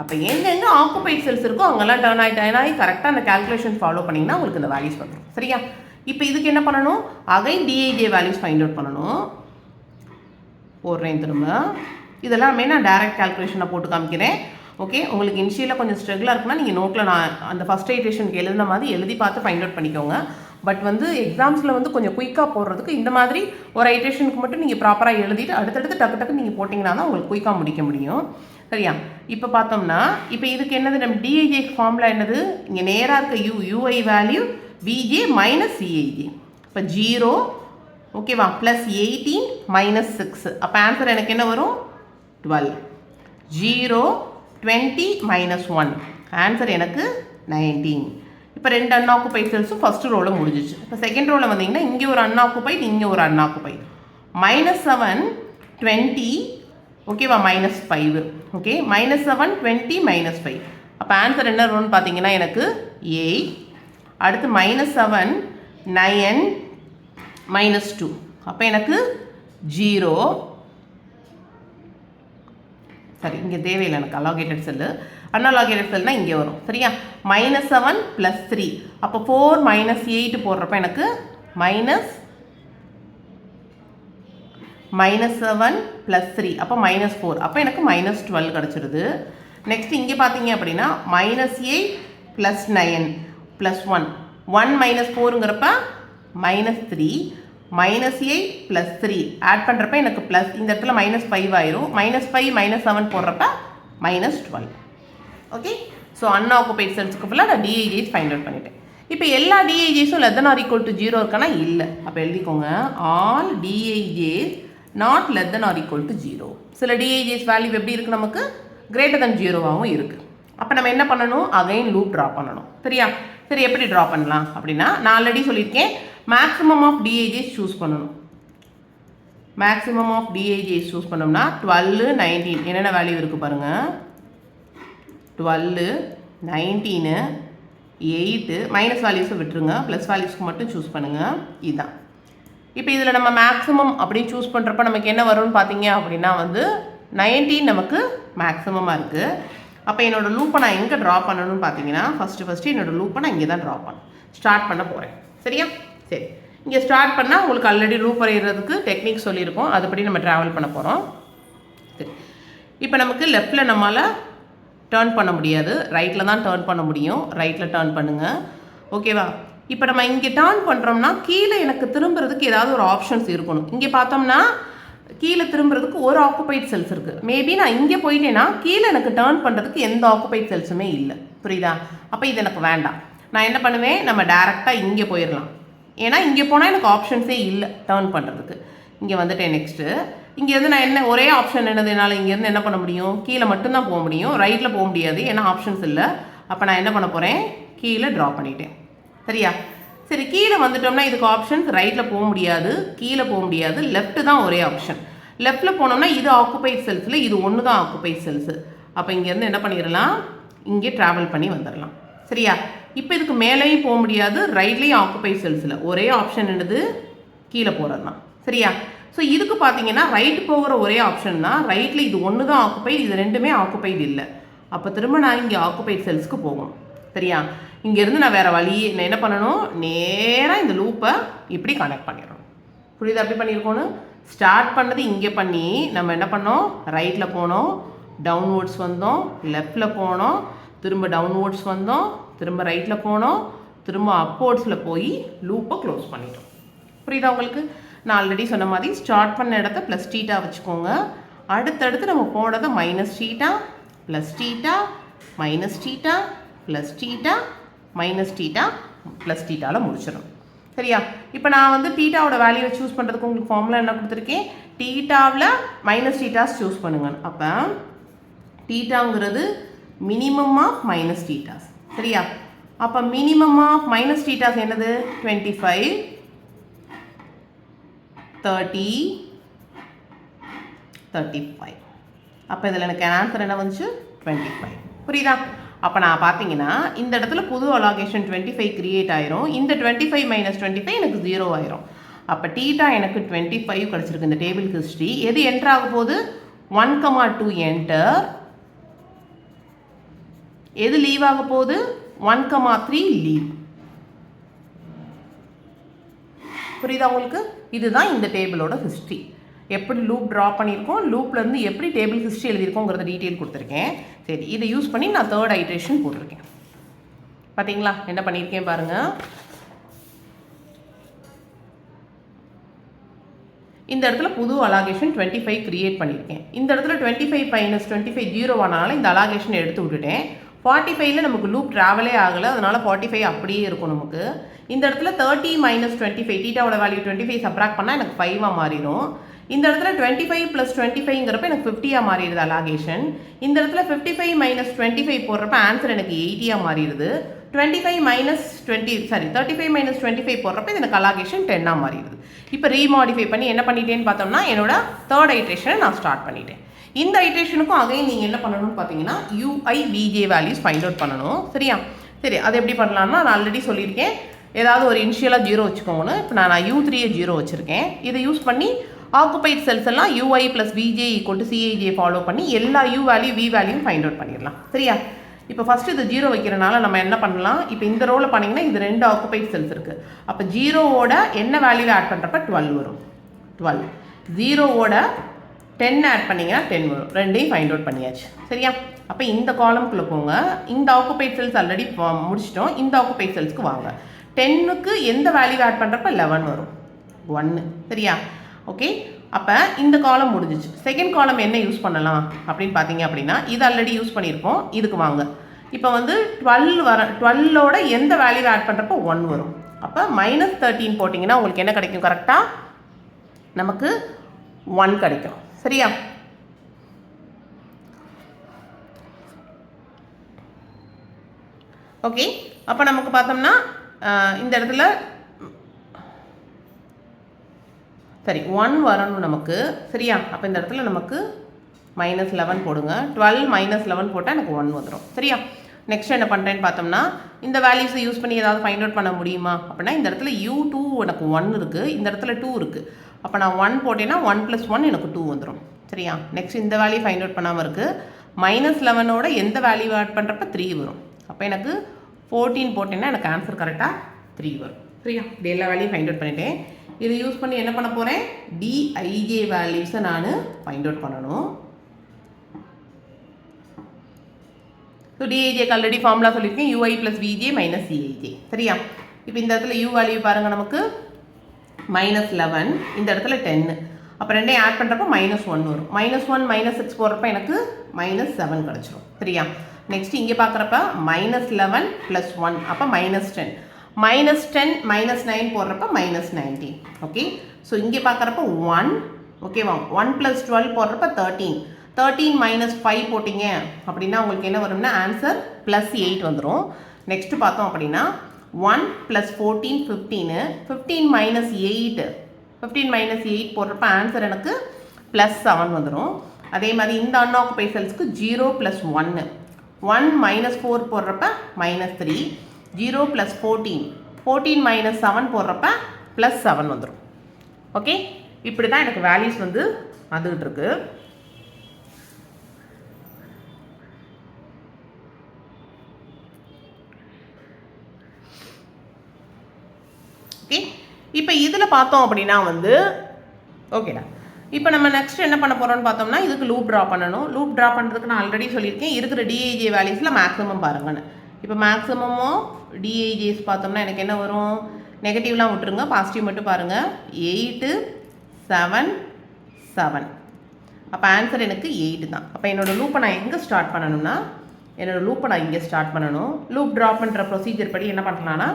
அப்போ எங்கெங்கே ஆக்குபைட் செல்ஸ் இருக்கோ அங்கெல்லாம் டர்ன் ஆகி கரெக்டாக அந்த கேல்குலேஷன் ஃபாலோ பண்ணிங்கன்னா உங்களுக்கு இந்த வேல்யூஸ் வந்துடும். சரியா? இப்போ இதுக்கு என்ன பண்ணணும், அகைன் டிஐஜே வேல்யூஸ் ஃபைண்ட் அவுட் பண்ணணும். போடுறேன் திரும்ப. இதெல்லாம் நான் டைரக்ட் கால்குலேஷனை போட்டு காமிக்கிறேன். ஓகே, உங்களுக்கு இனிஷியலாக கொஞ்சம் ஸ்ட்ரகிளாக இருக்குன்னா நீங்கள் நோட்டில் நான் அந்த ஃபஸ்ட் ஐட்ரேஷனுக்கு எழுதின மாதிரி எழுதி பார்த்து ஃபைண்ட் அவுட் பண்ணிக்கோங்க. பட் எக்ஸாம்ஸில் கொஞ்சம் குயிக்காக போடுறதுக்கு இந்த மாதிரி ஒரு ஐட்ரேஷனுக்கு மட்டும் நீங்கள் ப்ராப்பராக எழுதிட்டு அடுத்தடுத்து டக்கு டக்கு நீங்கள் போட்டிங்கன்னா தான் உங்களுக்கு குயிக்காக முடிக்க முடியும். சரியா? இப்போ பார்த்தோம்னா இப்போ இதுக்கு என்னது, நம்ம டிஐஜே ஃபார்முலா என்னது, இங்கே நேராக இருக்க u i value v j minus c i j. இப்போ 0 ஓகேவா ப்ளஸ் 18 மைனஸ் 6. அப்போ ஆன்சர் எனக்கு என்ன வரும், 12. 0 20 மைனஸ் 1 ஆன்சர் எனக்கு 19. இப்போ 2 அன்ஆக்குபைட் செல்ஸும் ஃபஸ்ட்டு ரோவில் முடிஞ்சிச்சு. இப்போ செகண்ட் ரோவில் வந்தீங்கன்னா இங்கே ஒரு அன்ஆக்குபைட், இங்கே ஒரு அன்ஆக்குபைட். -7 20 ஓகேவா மைனஸ் 5. Okay, -7 20 minus 5. அப்போ ஆன்சர் என்ன வரும்னு பார்த்தீங்கன்னா எனக்கு 8. அடுத்து -7 9 மைனஸ் 2. அப்போ எனக்கு 0. சரி, இங்கே தேவையில்லை எனக்கு அலாகேட்டட் செல்லு. அன்அலாகேட்டட் செல்னா இங்கே வரும். சரியா? -7 + 3. அப்போ 4 - 8 போடுறப்ப எனக்கு -7 + 3 அப்போ -4. அப்போ எனக்கு -12 கிடச்சிருது. நெக்ஸ்ட் இங்கே பார்த்தீங்க அப்படின்னா -8 + 9 + 1 1 - 4ங்கிறப்ப -3 -8 + 3 ஆட் பண்ணுறப்ப எனக்கு ப்ளஸ் இந்த இடத்துல -5 ஆயிரும். -5 -7 போடுறப்ப -12. ஓகே, ஸோ அன்ஆக்குபைட் செல்ஸுக்கு ஃபுல்லாக நான் டிஐஜேஸ் ஃபைண்ட் அவுட் பண்ணிட்டேன். இப்போ எல்லா டிஐஜேஸும் <0 இருக்கானா, இல்லை. அப்போ எழுதிக்கோங்க, ஆல் டிஐஜேஸ் நாட் <0. சில டிஐஜேஸ் வேல்யூ எப்படி இருக்குது, நமக்கு <0 இருக்குது. அப்போ நம்ம என்ன பண்ணணும், அகைன் லூப் ட்ரா பண்ணணும். சரியா? சரி, எப்படி ட்ரா பண்ணலாம் அப்படின்னா, நான் ஆல்ரெடி சொல்லியிருக்கேன், மேக்ஸிமம் ஆஃப் டிஐஜேஸ் சூஸ் பண்ணணும். மேக்ஸிமம் ஆஃப் டிஐஜேஸ் சூஸ் பண்ணோம்னா 12 19 என்னென்ன வேல்யூ இருக்குது பாருங்கள். 12 19 8 மைனஸ் வேல்யூஸை விட்டுருங்க, ப்ளஸ் வேல்யூஸ்க்கு மட்டும் சூஸ் பண்ணுங்கள். இதுதான். இப்போ இதில் நம்ம மேக்ஸிமம் அப்படின்னு சூஸ் பண்ணுறப்ப நமக்கு என்ன வரும்னு பார்த்தீங்க அப்படின்னா 19 நமக்கு மேக்ஸிமமாக இருக்குது. அப்போ என்னோடய லூப்பை நான் எங்கே ட்ரா பண்ணணும்னு பார்த்தீங்கன்னா ஃபஸ்ட்டு என்னோடய லூப்பை நான் இங்கே தான் ட்ரா ஸ்டார்ட் பண்ண போகிறேன். சரியா? சரி, இங்கே ஸ்டார்ட் பண்ணால் உங்களுக்கு ஆல்ரெடி லூப் வரைகிறதுக்கு டெக்னிக் சொல்லியிருக்கோம், அதுபடி நம்ம ட்ராவல் பண்ண போகிறோம். சரி, இப்போ நமக்கு லெஃப்டில் நம்மளால் டேர்ன் பண்ண முடியாது, ரைட்டில் தான் டேர்ன் பண்ண முடியும். ரைட்டில் டேர்ன் பண்ணுங்கள். ஓகேவா? இப்போ நம்ம இங்கே டேர்ன் பண்ணுறோம்னா கீழே எனக்கு திரும்புறதுக்கு ஏதாவது ஒரு ஆப்ஷன்ஸ் இருக்கணும். இங்கே பார்த்தோம்னா கீழே திரும்புறதுக்கு ஒரு ஆக்குபைட் செல்ஸ் இருக்குது. மேபி நான் இங்கே போயிட்டேன்னா கீழே எனக்கு டேர்ன் பண்ணுறதுக்கு எந்த ஆக்குபைட் செல்ஸுமே இல்லை. புரியுதா? அப்போ இது எனக்கு வேண்டாம். நான் என்ன பண்ணுவேன், நம்ம டேரெக்டாக இங்கே போயிடலாம். ஏன்னா இங்கே போனால் எனக்கு ஆப்ஷன்ஸே இல்லை டேர்ன் பண்ணுறதுக்கு. இங்கே வந்துட்டேன். நெக்ஸ்ட்டு இங்கேருந்து நான் என்ன ஒரே ஆப்ஷன் என்னது, என்னால் இங்கேருந்து என்ன பண்ண முடியும், கீழே மட்டும்தான் போக முடியும், ரைட்டில் போக முடியாது, ஏன்னா ஆப்ஷன்ஸ் இல்லை. அப்போ நான் என்ன பண்ண போகிறேன், கீழே ட்ரா பண்ணிட்டேன். சரியா? சரி, கீழே வந்துட்டோம்னா இதுக்கு ஆப்ஷன்ஸ் ரைட்டில் போக முடியாது, கீழே போக முடியாது, லெஃப்ட்டு தான் ஒரே ஆப்ஷன். லெஃப்ட்டில் போனோம்னா இது ஆக்குபைட் செல்ஸில் இது ஒன்று தான் ஆக்குபைட் செல்ஸு. அப்போ இங்கேருந்து என்ன பண்ணிடலாம், இங்கே ட்ராவல் பண்ணி வந்துடலாம். சரியா? இப்போ இதுக்கு மேலேயும் போக முடியாது, ரைட்லேயும் ஆக்குபைட் செல்ஸில் ஒரே ஆப்ஷன் என்னது, கீழே போகிறது தான். சரியா? ஸோ இதுக்கு பார்த்தீங்கன்னா ரைட்டு போகிற ஒரே ஆப்ஷன் தான், ரைட்டில் இது ஒன்று தான் ஆக்குபைட், இது ரெண்டுமே ஆக்குபைட் இல்லை. அப்போ திரும்ப நான் இங்கே ஆக்குபைட் செல்ஸ்க்கு போகணும். சரியா? இங்கேருந்து நான் வேறு வழி என்ன பண்ணணும், நேராக இந்த லூப்பை இப்படி கனெக்ட் பண்ணிடணும். புரியுது? அப்படி பண்ணியிருக்கோன்னு ஸ்டார்ட் பண்ணது இங்கே பண்ணி நம்ம என்ன பண்ணோம், ரைட்டில் போனோம், டவுன்வோர்ட்ஸ் வந்தோம், லெஃப்டில் போனோம், திரும்ப டவுன்வோர்ட்ஸ் வந்தோம், திரும்ப ரைட்டில் போனோம், திரும்ப அப்வோர்ட்ஸில் போய் லூப்பை க்ளோஸ் பண்ணிட்டோம். புரியுதா உங்களுக்கு? நான் ஆல்ரெடி சொன்ன மாதிரி ஸ்டார்ட் பண்ண இடத்த ப்ளஸ் டீட்டா வச்சுக்கோங்க. அடுத்தடுத்து நம்ம போனதை minus theta plus theta minus theta plus theta minus theta plus டீட்டாவில் முடிச்சிடும். சரியா? இப்போ நான் டீட்டாவோட வேல்யூவை சூஸ் பண்ணுறதுக்கு உங்களுக்கு ஃபார்முலா என்ன கொடுத்துருக்கேன், டீட்டாவில் மைனஸ் டீட்டாஸ் சூஸ் பண்ணுங்க. அப்போ டீட்டாங்கிறது மினிமம் ஆஃப் மைனஸ் டீட்டாஸ். சரியா? அப்போ மினிமம் ஆஃப் மைனஸ் டீட்டாஸ் என்னது, 25 30 35. அப்போ இதில் எனக்கு ஆன்சர் என்ன வந்துச்சு, 25. புரியுதா? அப்போ நான் பார்த்தீங்கன்னா இந்த இடத்துல புது அலாகேஷன் 25 கிரியேட் ஆயிரும். இந்த 25 - 25 எனக்கு 0 ஆயிரும். அப்போ டீட்டா எனக்கு 25 கிடச்சிருக்கு. இந்த டேபிள் ஹிஸ்ட்ரி எது என்டர் ஆக போகுது, 1,2 என்டர். எது லீவ் ஆக போகுது, 1,3 லீவ். புரியுதா உங்களுக்கு? இதுதான் இந்த டேபிளோட ஹிஸ்ட்ரி. எப்படி லூப் ட்ரா பண்ணியிருக்கோம், லூப்லேருந்து எப்படி டேபிள் ஹிஸ்ட்ரி எழுதியிருக்கோங்கிறத டீட்டெயில் கொடுத்துருக்கேன். சரி, இதை யூஸ் பண்ணி நான் 3rd ஐட்ரேஷன் போட்டிருக்கேன். பார்த்தீங்களா என்ன பண்ணியிருக்கேன் பாருங்கள். இந்த இடத்துல புது அலாகேஷன் 25 கிரியேட் பண்ணியிருக்கேன். இந்த இடத்துல 25 மைனஸ் 25 0 ஆனால இந்த அலாகேஷனை எடுத்து விட்டுட்டேன். 45ல் நமக்கு லூப் ட்ராவலே ஆகலை, அதனால் 45 அப்படியே இருக்கும் நமக்கு. இந்த இடத்துல 30 மைனஸ் 25 தீட்டாவோட வேல்யூ 25 சப்ராக்ட் பண்ணால் எனக்கு 5ஆக மாறிடும். இந்த இடத்துல 25 ப்ளஸ் 25ங்கிறப்ப எனக்கு 50ஆக மாறிடுது அலாகேஷன். இந்த இடத்துல 55 மைனஸ் 25 போடுறப்ப ஆன்சர் எனக்கு 80ஆக மாறிடுது. 35 மைனஸ் 35 மைனஸ் 25 போடுறப்ப இது எனக்கு அலாகேஷன் 10ஆக மாறிடுது. இப்போ ரீமாடிஃபை பண்ணி என்ன பண்ணிட்டேன்னு பார்த்தோம்னா என்னோட 3rd ஐட்ரேஷனை நான் ஸ்டார்ட் பண்ணிட்டேன். இந்த ஐட்ரேஷனுக்கும் அகைன் நீங்கள் என்ன பண்ணணும்னு பார்த்தீங்கன்னா u i v j values find out பண்ணணும். சரியா? சரி, அது எப்படி பண்ணலாம்னா நான் ஆல்ரெடி சொல்லியிருக்கேன். ஏதாவது ஒரு இனிஷியலாக 0 வச்சுக்கோங்கன்னு. இப்போ நான் U3 0 வச்சுருக்கேன். இதை யூஸ் பண்ணி ஆக்குபைட் செல்ஸ் எல்லாம் u i plus v j equal to c i j follow பண்ணி எல்லா யூ வேல்யூ வி வேல்யூயும் ஃபைண்ட் அவுட் பண்ணிடலாம். சரியா? இப்போ ஃபஸ்ட்டு இது 0 வைக்கிறனால நம்ம என்ன பண்ணலாம், இப்போ இந்த ரோவில் பண்ணிங்கன்னா இது 2 ஆக்குபைட் செல்ஸ் இருக்குது. அப்போ 0வோட என்ன வேல்யூ ஆட் பண்ணுறப்ப 12 வரும். 12 0வோட 10 ஆட் பண்ணிங்கன்னா 10 வரும். ரெண்டையும் ஃபைண்ட் அவுட் பண்ணியாச்சு. சரியா? அப்போ இந்த காலம்குள்ளே போங்க. இந்த ஆக்குபைட் செல்ஸ் ஆல்ரெடி முடிச்சிட்டோம். இந்த ஆக்குபைட் செல்ஸ்க்கு வாங்க. 10க்கு எந்த வேல்யூ ஆட் பண்ணுறப்ப 11 வரும். 1. சரியா? ஓகே, அப்போ இந்த காலம் முடிஞ்சிச்சு. செகண்ட் காலம் என்ன யூஸ் பண்ணலாம் அப்படின்னு பார்த்தீங்க அப்படின்னா இது ஆல்ரெடி யூஸ் பண்ணியிருப்போம். இதுக்கு வாங்க. இப்போ வந்து 12ஓட எந்த வேல்யூ ஆட் பண்ணுறப்போ 1 வரும். அப்போ -13 போட்டிங்கன்னா உங்களுக்கு என்ன கிடைக்கும்? கரெக்டாக நமக்கு 1 கிடைக்கும். சரியா? ஓகே, அப்போ நமக்கு பார்த்தோம்னா இந்த இடத்துல சரி 1 வரணும் நமக்கு. சரியா? அப்போ இந்த இடத்துல நமக்கு -11 போடுங்க. 12 -11 போட்டால் எனக்கு 1 வந்துடும். சரியா? நெக்ஸ்ட் என்ன பண்ணுறேன்னு பார்த்தோம்னா இந்த வேல்யூஸை யூஸ் பண்ணி ஏதாவது ஃபைண்ட் அவுட் பண்ண முடியுமா அப்படின்னா இந்த இடத்துல U2 எனக்கு 1 இருக்குது, இந்த இடத்துல 2 இருக்குது. அப்போ நான் 1 போட்டேன்னா 1 + 1 எனக்கு 2 வந்துடும். சரியா? நெக்ஸ்ட் இந்த வேல்யூ ஃபைண்ட் அவுட் பண்ணாமல் இருக்குது. -11ஓட எந்த வேல்யூ ஆட் பண்ணுறப்ப 3 வரும். அப்போ எனக்கு 14 போட்டேன்னா எனக்கு ஆன்சர் கரெக்டாக 3 வரும். சரியா? இது எல்லா வேல்யூ ஃபைண்ட் அவுட் பண்ணிட்டேன். இதை யூஸ் பண்ணி என்ன பண்ண போகிறேன், டிஐஜே வேல்யூஸை நான் ஃபைண்ட் அவுட் பண்ணணும். ஸோ டிஐஜேக்கு ஆல்ரெடி ஃபார்முலா சொல்லியிருக்கேன், u i plus v j minus c i j. சரியா? இப்போ இந்த இடத்துல யூ வேல்யூ பாருங்கள், நமக்கு -11, இந்த இடத்துல 10. அப்போ ரெண்டையும் ஆட் பண்ணுறப்போ -1 வரும். -1 -6 போடுறப்ப எனக்கு -7 கிடச்சிரும். சரியா? நெக்ஸ்ட் இங்கே பார்க்குறப்ப -11 + 1 அப்போ -10. -10 -9 போடுறப்ப -19. ஓகே, ஸோ இங்கே பார்க்குறப்ப 1. ஓகேவா? 1 + 12 போடுறப்ப 13. 13 - 5 போட்டிங்க அப்படின்னா உங்களுக்கு என்ன வரும்னா ஆன்சர் +8 வந்துடும். நெக்ஸ்ட் பார்த்தோம் அப்படின்னா 1 + 14 15. 15 - 8 15 - 8 போடுறப்ப ஆன்சர் எனக்கு +7 வந்துடும். அதே மாதிரி இந்த அன்ஆக்குபைட் செல்ஸ்க்கு 0 + 1. 1 - 4 போடுறப்ப -3. 0 + 14. 14 - 7 போடுறப்ப +7 வந்துடும். ஓகே, இப்படி தான் எனக்கு வேல்யூஸ் வந்து வந்துகிட்டு இருக்கு. ஓகே, இப்போ இதில் பார்த்தோம் அப்படின்னா வந்து ஓகேடா. இப்போ நம்ம நெக்ஸ்ட் என்ன பண்ண போகிறோம்னு பார்த்தோம்னா இதுக்கு லூப் ட்ரா பண்ணணும். லூப் ட்ரா பண்ணுறதுக்கு நான் ஆல்ரெடி சொல்லியிருக்கேன், இருக்கிற டிஐஜே வேல்யூஸில் மேக்ஸிமம் பாருங்கன்னு. இப்போ மேக்ஸிமமோ டிஐஜேஸ் பார்த்தோம்னா எனக்கு என்ன வரும், நெகட்டிவ்லாம் விட்டுருங்க, பாசிட்டிவ் மட்டும் பாருங்கள். 8 7 7. அப்போ ஆன்சர் எனக்கு 8 தான். அப்போ என்னோடய லூப்பை நான் எங்கே ஸ்டார்ட் பண்ணணும்னா என்னோடய லூப்பை நான் இங்கே ஸ்டார்ட் பண்ணணும். லூப் ட்ராப் பண்ணுற ப்ரொசீஜர் படி என்ன பண்ணலான்னா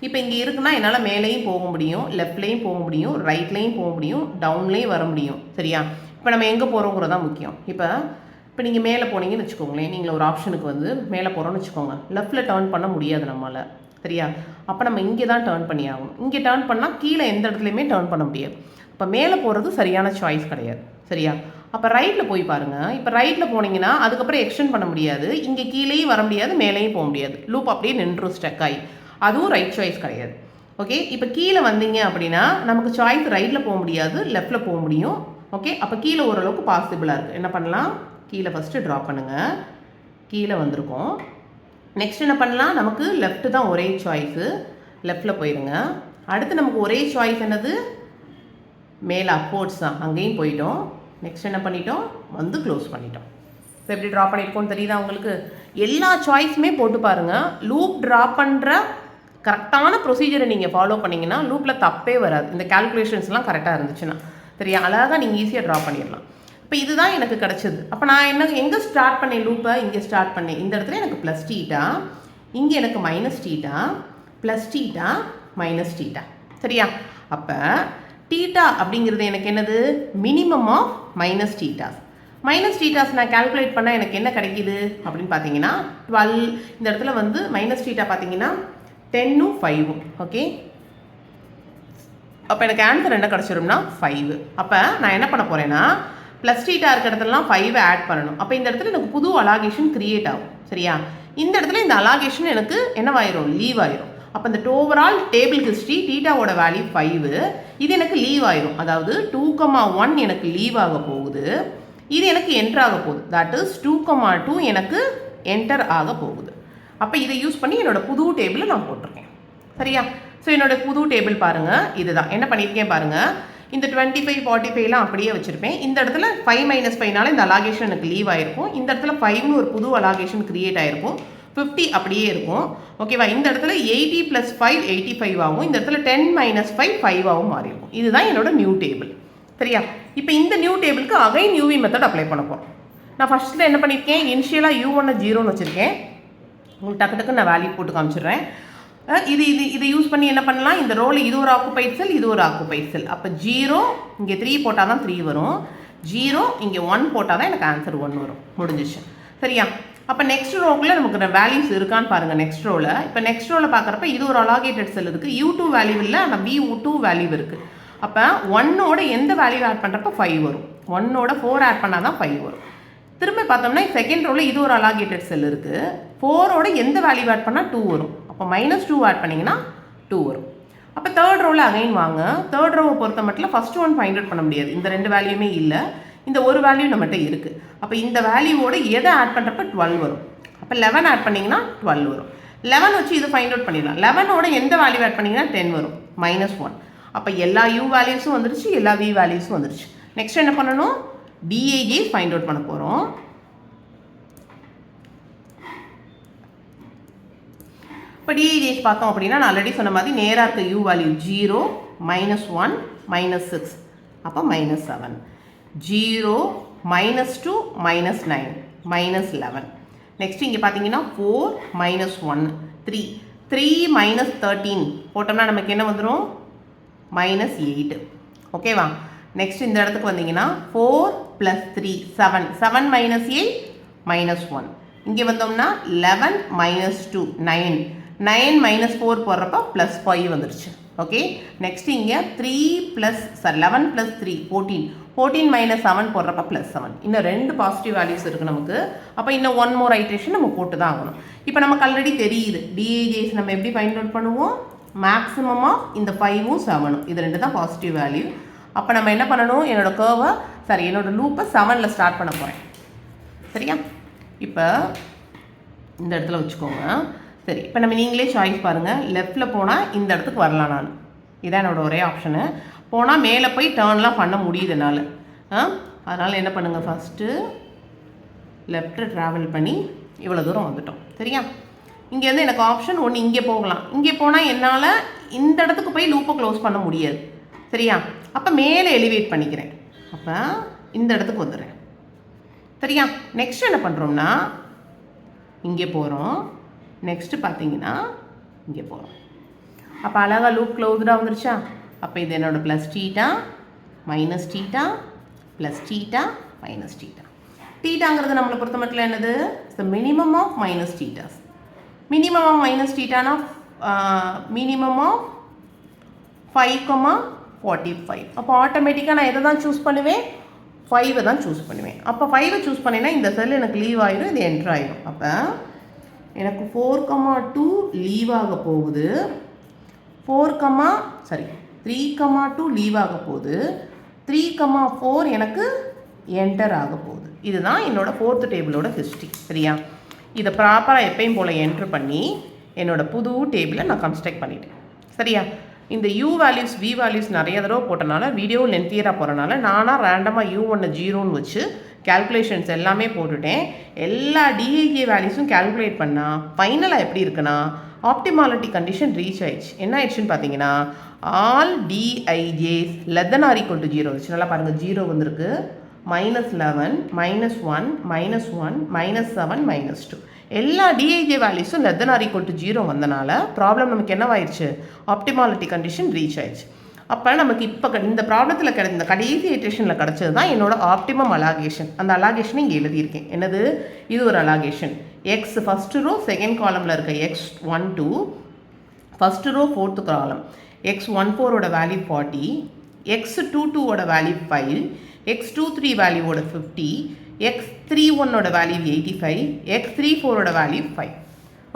இப்போ இங்கே இருக்குன்னா என்னால் மேலேயும் போக முடியும், லெஃப்ட்லேயும் போக முடியும், ரைட்லேயும் போக முடியும், டவுன்லேயும் வர முடியும். சரியா? இப்போ நம்ம எங்கே போகிறோங்கிறது தான் முக்கியம். இப்போ நீங்கள் மேலே போனீங்கன்னு வச்சுக்கோங்களேன், நீங்கள் ஒரு ஆப்ஷனுக்கு வந்து மேலே போகிறோன்னு வச்சுக்கோங்க, லெஃப்ட்டில் டேர்ன் பண்ண முடியாது நம்மளால். சரியா? அப்போ நம்ம இங்கே தான் டேர்ன் பண்ணி ஆகணும். இங்கே டேர்ன் பண்ணால் கீழே எந்த இடத்துலையுமே டேர்ன் பண்ண முடியாது. இப்போ மேலே போகிறது சரியான சாய்ஸ் கிடையாது. சரியா? அப்போ ரைட்டில் போய் பாருங்கள். இப்போ ரைட்டில் போனீங்கன்னா அதுக்கப்புறம் எக்ஸ்டெண்ட் பண்ண முடியாது, இங்கே கீழேயும் வர முடியாது, மேலேயும் போக முடியாது, லூப் அப்படியே நின்று ஸ்டக் ஆகி, அதுவும் ரைட் சாய்ஸ் கிடையாது. ஓகே, இப்போ கீழே வந்தீங்க அப்படின்னா நமக்கு சாய்ஸ் ரைட்டில் போக முடியாது, லெஃப்ட்டில் போக முடியும். ஓகே, அப்போ கீழே ஓரளவுக்கு பாசிபிளாக இருக்குது. என்ன பண்ணலாம், கீழே ஃபஸ்ட்டு ட்ராப் பண்ணுங்கள். கீழே வந்திருக்கோம். நெக்ஸ்ட் என்ன பண்ணலாம், நமக்கு லெஃப்ட்டு தான் ஒரே சாய்ஸு, லெஃப்ட்டில் போயிடுங்க. அடுத்து நமக்கு ஒரே சாய்ஸ் என்னது, மேலே அப்வர்ட்ஸ் தான், அங்கேயும் போயிட்டோம். நெக்ஸ்ட் என்ன பண்ணிட்டோம், வந்து க்ளோஸ் பண்ணிட்டோம். ஸோ எப்படி ட்ரா பண்ணியிருக்கோன்னு தெரியுதா உங்களுக்கு? எல்லா சாய்ஸுமே போட்டு பாருங்கள். லூப் ட்ரா பண்ணுற கரெக்டான ப்ரொசீஜரை நீங்கள் ஃபாலோ பண்ணிங்கன்னா லூப்பில் தப்பே வராது. இந்த கால்குலேஷன்ஸ்லாம் கரெக்டாக இருந்துச்சுன்னா சரியா, அழகாக நீங்கள் ஈஸியாக ட்ரா பண்ணிடலாம். இப்போ இதுதான் எனக்கு கிடச்சிது. அப்போ நான் எங்கே ஸ்டார்ட் பண்ணேன் லூப்பை, இங்கே ஸ்டார்ட் பண்ணேன். இந்த இடத்துல எனக்கு ப்ளஸ் டீட்டா, இங்கே எனக்கு minus theta, plus theta, minus theta. சரியா, அப்போ டீட்டா அப்படிங்கிறது எனக்கு என்னது, minimum of minus thetas. Minus thetas நான் கால்குலேட் பண்ணால் எனக்கு என்ன கிடைக்கிது அப்படின்னு பார்த்தீங்கன்னா 12. இந்த இடத்துல வந்து மைனஸ் டீட்டா பார்த்தீங்கன்னா 10ம் 5ம். ஓகே, அப்போ எனக்கு ஆன்சர் என்ன கிடச்சிரும்னா 5. அப்போ நான் என்ன பண்ண போகிறேன்னா ப்ளஸ் டீட்டா இருக்கிற இடத்துலலாம் 5 ஆட் பண்ணணும். அப்போ இந்த இடத்துல எனக்கு புது அலாகேஷன் கிரியேட் ஆகும். சரியா, இந்த இடத்துல இந்த அலாகேஷன் எனக்கு என்னவாயிரும், லீவ் ஆயிரும். அப்போ இந்த ஓவரால் டேபிள் ஹிஸ்ட்ரி டீட்டாவோட வேல்யூ 5, இது எனக்கு லீவ் ஆயிரும். அதாவது 2,1 எனக்கு லீவ் ஆக போகுது, இது எனக்கு என்டர் ஆக போகுது. தட் இஸ் 2,2 எனக்கு என்டர் ஆக போகுது. அப்போ இதை யூஸ் பண்ணி என்னோட புது டேபிளை நான் போட்டிருக்கேன். சரியா, ஸோ என்னோட புது டேபிள் பாருங்கள், இதுதான் என்ன பண்ணியிருக்கேன் பாருங்கள். இந்த 25, 45லாம் அப்படியே வச்சுருப்பேன். இந்த இடத்துல 5 - 5னால இந்த அலாகேஷன் எனக்கு லீவ் ஆகிருக்கும். இந்த இடத்துல 5னு ஒரு புது அலாகேஷன் கிரியேட் ஆகிருக்கும். 50 அப்படியே இருக்கும். ஓகேவா, இந்த இடத்துல 80 + 5 85 ஆகும். இந்த இடத்துல 10 - 5 5 ஆகும் மாறி இருக்கும். இதுதான் என்னோட நியூ டேபிள். சரியா, இப்போ இந்த நியூ டேபிளுக்கு அகைன் யூவி மெத்தட் அப்ளை பண்ண போகிறோம். நான் ஃபஸ்ட்டில் என்ன பண்ணியிருக்கேன், இனிஷியலாக U1 0ன்னு வச்சுருக்கேன். உங்களுக்கு டக்கு நான் வேல்யூ போட்டு காமிச்சிடுறேன். இது யூஸ் பண்ணி என்ன பண்ணலாம், இந்த ரோல் இது ஒரு ஆக்குபைட் செல், இது ஒரு ஆக்குபைட் செல். அப்போ 0 இங்கே 3 போட்டால் தான் 3 வரும், 0 இங்கே 1 போட்டால் தான் எனக்கு ஆன்சர் 1 வரும். முடிஞ்சிச்சு. சரியா, அப்போ நெக்ஸ்ட் ரோக்குள்ளே நமக்கு வேல்யூஸ் இருக்கான்னு பாருங்கள். நெக்ஸ்ட் ரோவில் இப்போ நெக்ஸ்ட் ரோவில் பார்க்குறப்ப இது ஒரு அலாகேட்டட் செல் இருக்குது. U2 வேல்யூ இல்லை, ஆனால் B2 வேல்யூ இருக்குது. அப்போ 1ஓட எந்த வேல்யூ ஆட் பண்ணுறப்ப 5 வரும், 1ஓட 4 ஆட் பண்ணால் தான் 5 வரும். திரும்ப பார்த்தோம்னா செகண்ட் ரோவில் இது ஒரு அலாகேட்டட் செல் இருக்குது. 4ஓட எந்த வேல்யூ ஆட் பண்ணால் 2 வரும். அப்போ -2 ஆட் பண்ணிங்கன்னா 2 வரும். அப்போ தேர்ட் ரோவில் அகைன் வாங்க. தேர்ட் ரோவை பொறுத்த மட்டும் ஃபஸ்ட் ஒன் ஃபைண்ட் அவுட் பண்ண முடியாது. இந்த 2 வேல்யூமே இல்லை, இந்த ஒரு வேல்யூ நம்மகிட்ட இருக்குது. அப்போ இந்த வேல்யூவோட எதை ஆட் பண்ணுறப்ப 12 வரும். அப்போ 11 ஆட் பண்ணிங்கன்னா 12 வரும். 11 வச்சு இது ஃபைண்ட் அவுட் பண்ணிடலாம். 11ஓட எந்த வேல்யூ ஆட் பண்ணிங்கன்னா 10 வரும், -1. அப்போ எல்லா U வேல்யூஸும் வந்துருச்சு, எல்லா V வேல்யூஸும் வந்துருச்சு. நெக்ஸ்ட் என்ன பண்ணணும், DAJ ஃபைண்ட் அவுட் பண்ண போகிறோம். இப்போ DAJ பார்த்தோம் அப்படின்னா நான் ஆல்ரெடி சொன்ன மாதிரி நேராக இருக்க U வேல்யூ 0 -1 -6, அப்போ -7. 0 -2 -9 -11. நெக்ஸ்ட் இங்கே பார்த்தீங்கன்னா 4 -1 3 3 -13 போட்டோம்னா நமக்கு என்ன வந்துடும், -8. ஓகேவா, நெக்ஸ்ட் இந்த இடத்துக்கு வந்தீங்கன்னா 4 + 3 7 7 - 8 -1. இங்கே வந்தோம்னா 11 -2 9 9 - 4 போடுறப்ப +5 வந்துருச்சு. ஓகே, நெக்ஸ்ட் இங்கே 11 + 3 14 14 - 7 போடுறப்ப +7. இன்னும் 2 பாசிட்டிவ் வேல்யூஸ் இருக்குது நமக்கு. அப்போ இன்னும் 1 மோர் ஐட்ரேஷன் நம்ம போட்டு தான் ஆகணும். இப்போ நமக்கு ஆல்ரெடி தெரியுது DAJs நம்ம எப்படி ஃபைண்ட் அவுட் பண்ணுவோம், மேக்ஸிமமாக இந்த 5ம் 7ம் இது 2 தான் பாசிட்டிவ் வேல்யூ. அப்போ நம்ம என்ன பண்ணணும், என்னோட லூப்பை 7ல் ஸ்டார்ட் பண்ண போகிறேன். சரியா, இப்போ இந்த இடத்துல வச்சுக்கோங்க. சரி, இப்போ நம்ம நீங்களே சாய்ஸ் பாருங்கள். லெஃப்டில் போனால் இந்த இடத்துக்கு வரலாம், நான் இதான் என்னோடய ஒரே ஆப்ஷனு. போனால் மேலே போய் டேர்ன்லாம் பண்ண முடியுது என்னால். அதனால் என்ன பண்ணுங்கள், ஃபஸ்ட்டு லெஃப்ட்டு ட்ராவல் பண்ணி இவ்வளோ தூரம் வந்துட்டோம். சரியா, இங்கேருந்து எனக்கு ஆப்ஷன் ஒன்று இங்கே போகலாம். இங்கே போனால் என்னால் இந்த இடத்துக்கு போய் லூப்பை க்ளோஸ் பண்ண முடியாது. சரியா, அப்போ மேலே எலிவேட் பண்ணிக்கிறேன். அப்போ இந்த இடத்துக்கு வந்துடுறேன். சரியா, நெக்ஸ்ட் என்ன பண்ணுறோம்னா இங்கே போகிறோம். நெக்ஸ்ட்டு பார்த்தீங்கன்னா இங்கே போகிறோம். அப்போ அழகாக லூப் க்ளோஸ்டாக வந்துருச்சா. அப்போ இது என்னோடய +θ -θ +θ -θ. தீட்டாங்கிறது நம்மளை பொறுத்த மட்டும் என்னது, minimum of -θs. Minimum of -θனா மினிமம் ஆஃப் 5,45. அப்போ ஆட்டோமேட்டிக்காக நான் எதை தான் சூஸ் பண்ணுவேன், 5 தான் சூஸ் பண்ணுவேன். அப்போ 5 சூஸ் பண்ணினா இந்த செல் எனக்கு லீவ் ஆகிடும், இது என்ட்ரு ஆகிடும். அப்போ எனக்கு 4,2 லீவ் ஆக போகுது, 3,2 லீவ் ஆக போகுது, 3,4 எனக்கு என்டர் ஆக போகுது. இதுதான் என்னோட 4th டேபிளோட ஹிஸ்ட்ரி. சரியா, இதை ப்ராப்பராக எப்பயும் போல் என்ட்ரு பண்ணி என்னோட புது டேபிளை நான் கன்ஸ்ட்ரக்ட் பண்ணிட்டேன். சரியா, இந்த u வேல்யூஸ் v வேல்யூஸ் நிறைய தடவை போட்டனால வீடியோ லென்த்தியராக போகிறனால நானாக ரேண்டமாக u1 0ன்னு வச்சு கேல்குலேஷன்ஸ் எல்லாமே போட்டுட்டேன். எல்லா டிஐஜே வேல்யூஸும் கேல்குலேட் பண்ணால் ஃபைனலாக எப்படி இருக்குன்னா ஆப்டிமாலிட்டி கண்டிஷன் ரீச் ஆயிடுச்சு. என்ன ஆயிடுச்சுன்னு பார்த்தீங்கன்னா ஆல் டிஐஜேஸ் ≤ 0 வச்சு நல்லா பாருங்கள் 0 வந்திருக்கு, -11 -1 -1 -7 -2 எல்லா டிஐஜே வேல்யூஸும் ≤ 0 வந்தனால ப்ராப்ளம் நமக்கு என்னவாயிடுச்சு ஆப்டிமாலிட்டி கண்டிஷன் ரீச் ஆயிடுச்சு. அப்போ நமக்கு இப்போ இந்த ப்ராப்ளத்தில் இந்த கடைசி இட்ரேஷனில் கிடச்சது தான் என்னோட ஆப்டிமம் அலாகேஷன். அந்த அலாகேஷனை இங்கே எழுதியிருக்கேன். என்னது இது ஒரு allocation. X first row second காலமில் இருக்க x12 first row fourth column, x14ஓட வேல்யூ 40, x22ஓட வேல்யூ 5, x23 வேல்யூவோட 50, x31ஓட வேல்யூ 85, x34ஓட வேல்யூ 5.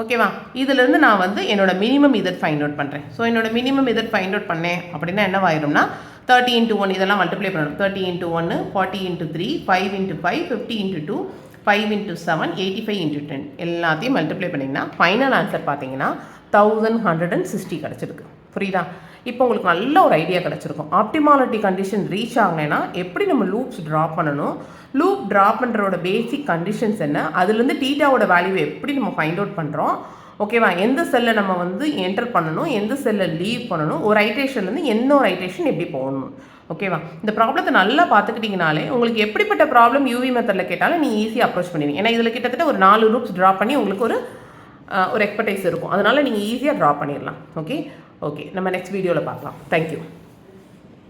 ஓகேவா? இதிலிருந்து நான் வந்து என்னோட மினிமம் இதட் ஃபைண்ட் அவுட் பண்ணுறேன். ஸோ என்னோட மினிமம் இதட் ஃபைண்ட் அவுட் பண்ணேன் அப்படின்னா என்னவாயிரும்னா 30 × 1 இதெல்லாம் மல்டிப்ளை பண்ணணும். 30 × 1 40 × 3 5 × 5 50 × 2 5 × 7 85 × 10 எல்லாத்தையும் மல்டிப்ளை பண்ணிங்கன்னா ஃபைனல் ஆன்சர் பார்த்தீங்கன்னா 1160 கிடச்சிருக்கு. புரியுதா? இப்போ உங்களுக்கு நல்ல ஒரு ஐடியா கிடச்சிருக்கும். ஆப்டிமாலிட்டி கண்டிஷன் ரீச் ஆகலைன்னா எப்படி நம்ம லூப்ஸ் ட்ராப் பண்ணணும், லூப் ட்ராப் பண்ணுறோட பேசிக் கண்டிஷன்ஸ் என்ன, அதுலேருந்து டீட்டாவோட வேல்யூ எப்படி நம்ம ஃபைண்ட் அவுட் பண்ணுறோம், ஓகேவா, எந்த செல்லை நம்ம வந்து என்டர் பண்ணணும், எந்த செல்லை லீவ் பண்ணணும், ஒரு ஐட்ரேஷன்லேருந்து இன்னொரு ஐட்ரேஷன் எப்படி போகணும். ஓகேவா? இந்த ப்ராப்ளத்தை நல்லா பார்த்துக்கிட்டிங்கனாலே உங்களுக்கு எப்படிப்பட்ட ப்ராப்ளம் யூவி மெத்தடில் கேட்டாலும் நீங்கள் ஈஸியாக அப்ரோச் பண்ணுவீங்க. ஏன்னா இதில் கிட்டத்தட்ட ஒரு 4 லூப்ஸ் ட்ராப் பண்ணி உங்களுக்கு ஒரு எக்ஸ்பர்டைஸ் இருக்கும். அதனால் நீங்கள் ஈஸியாக ட்ராப் பண்ணிடலாம். ஓகே, நம்ம நெக்ஸ்ட் வீடியோவில் பார்க்கலாம். தேங்க்யூ.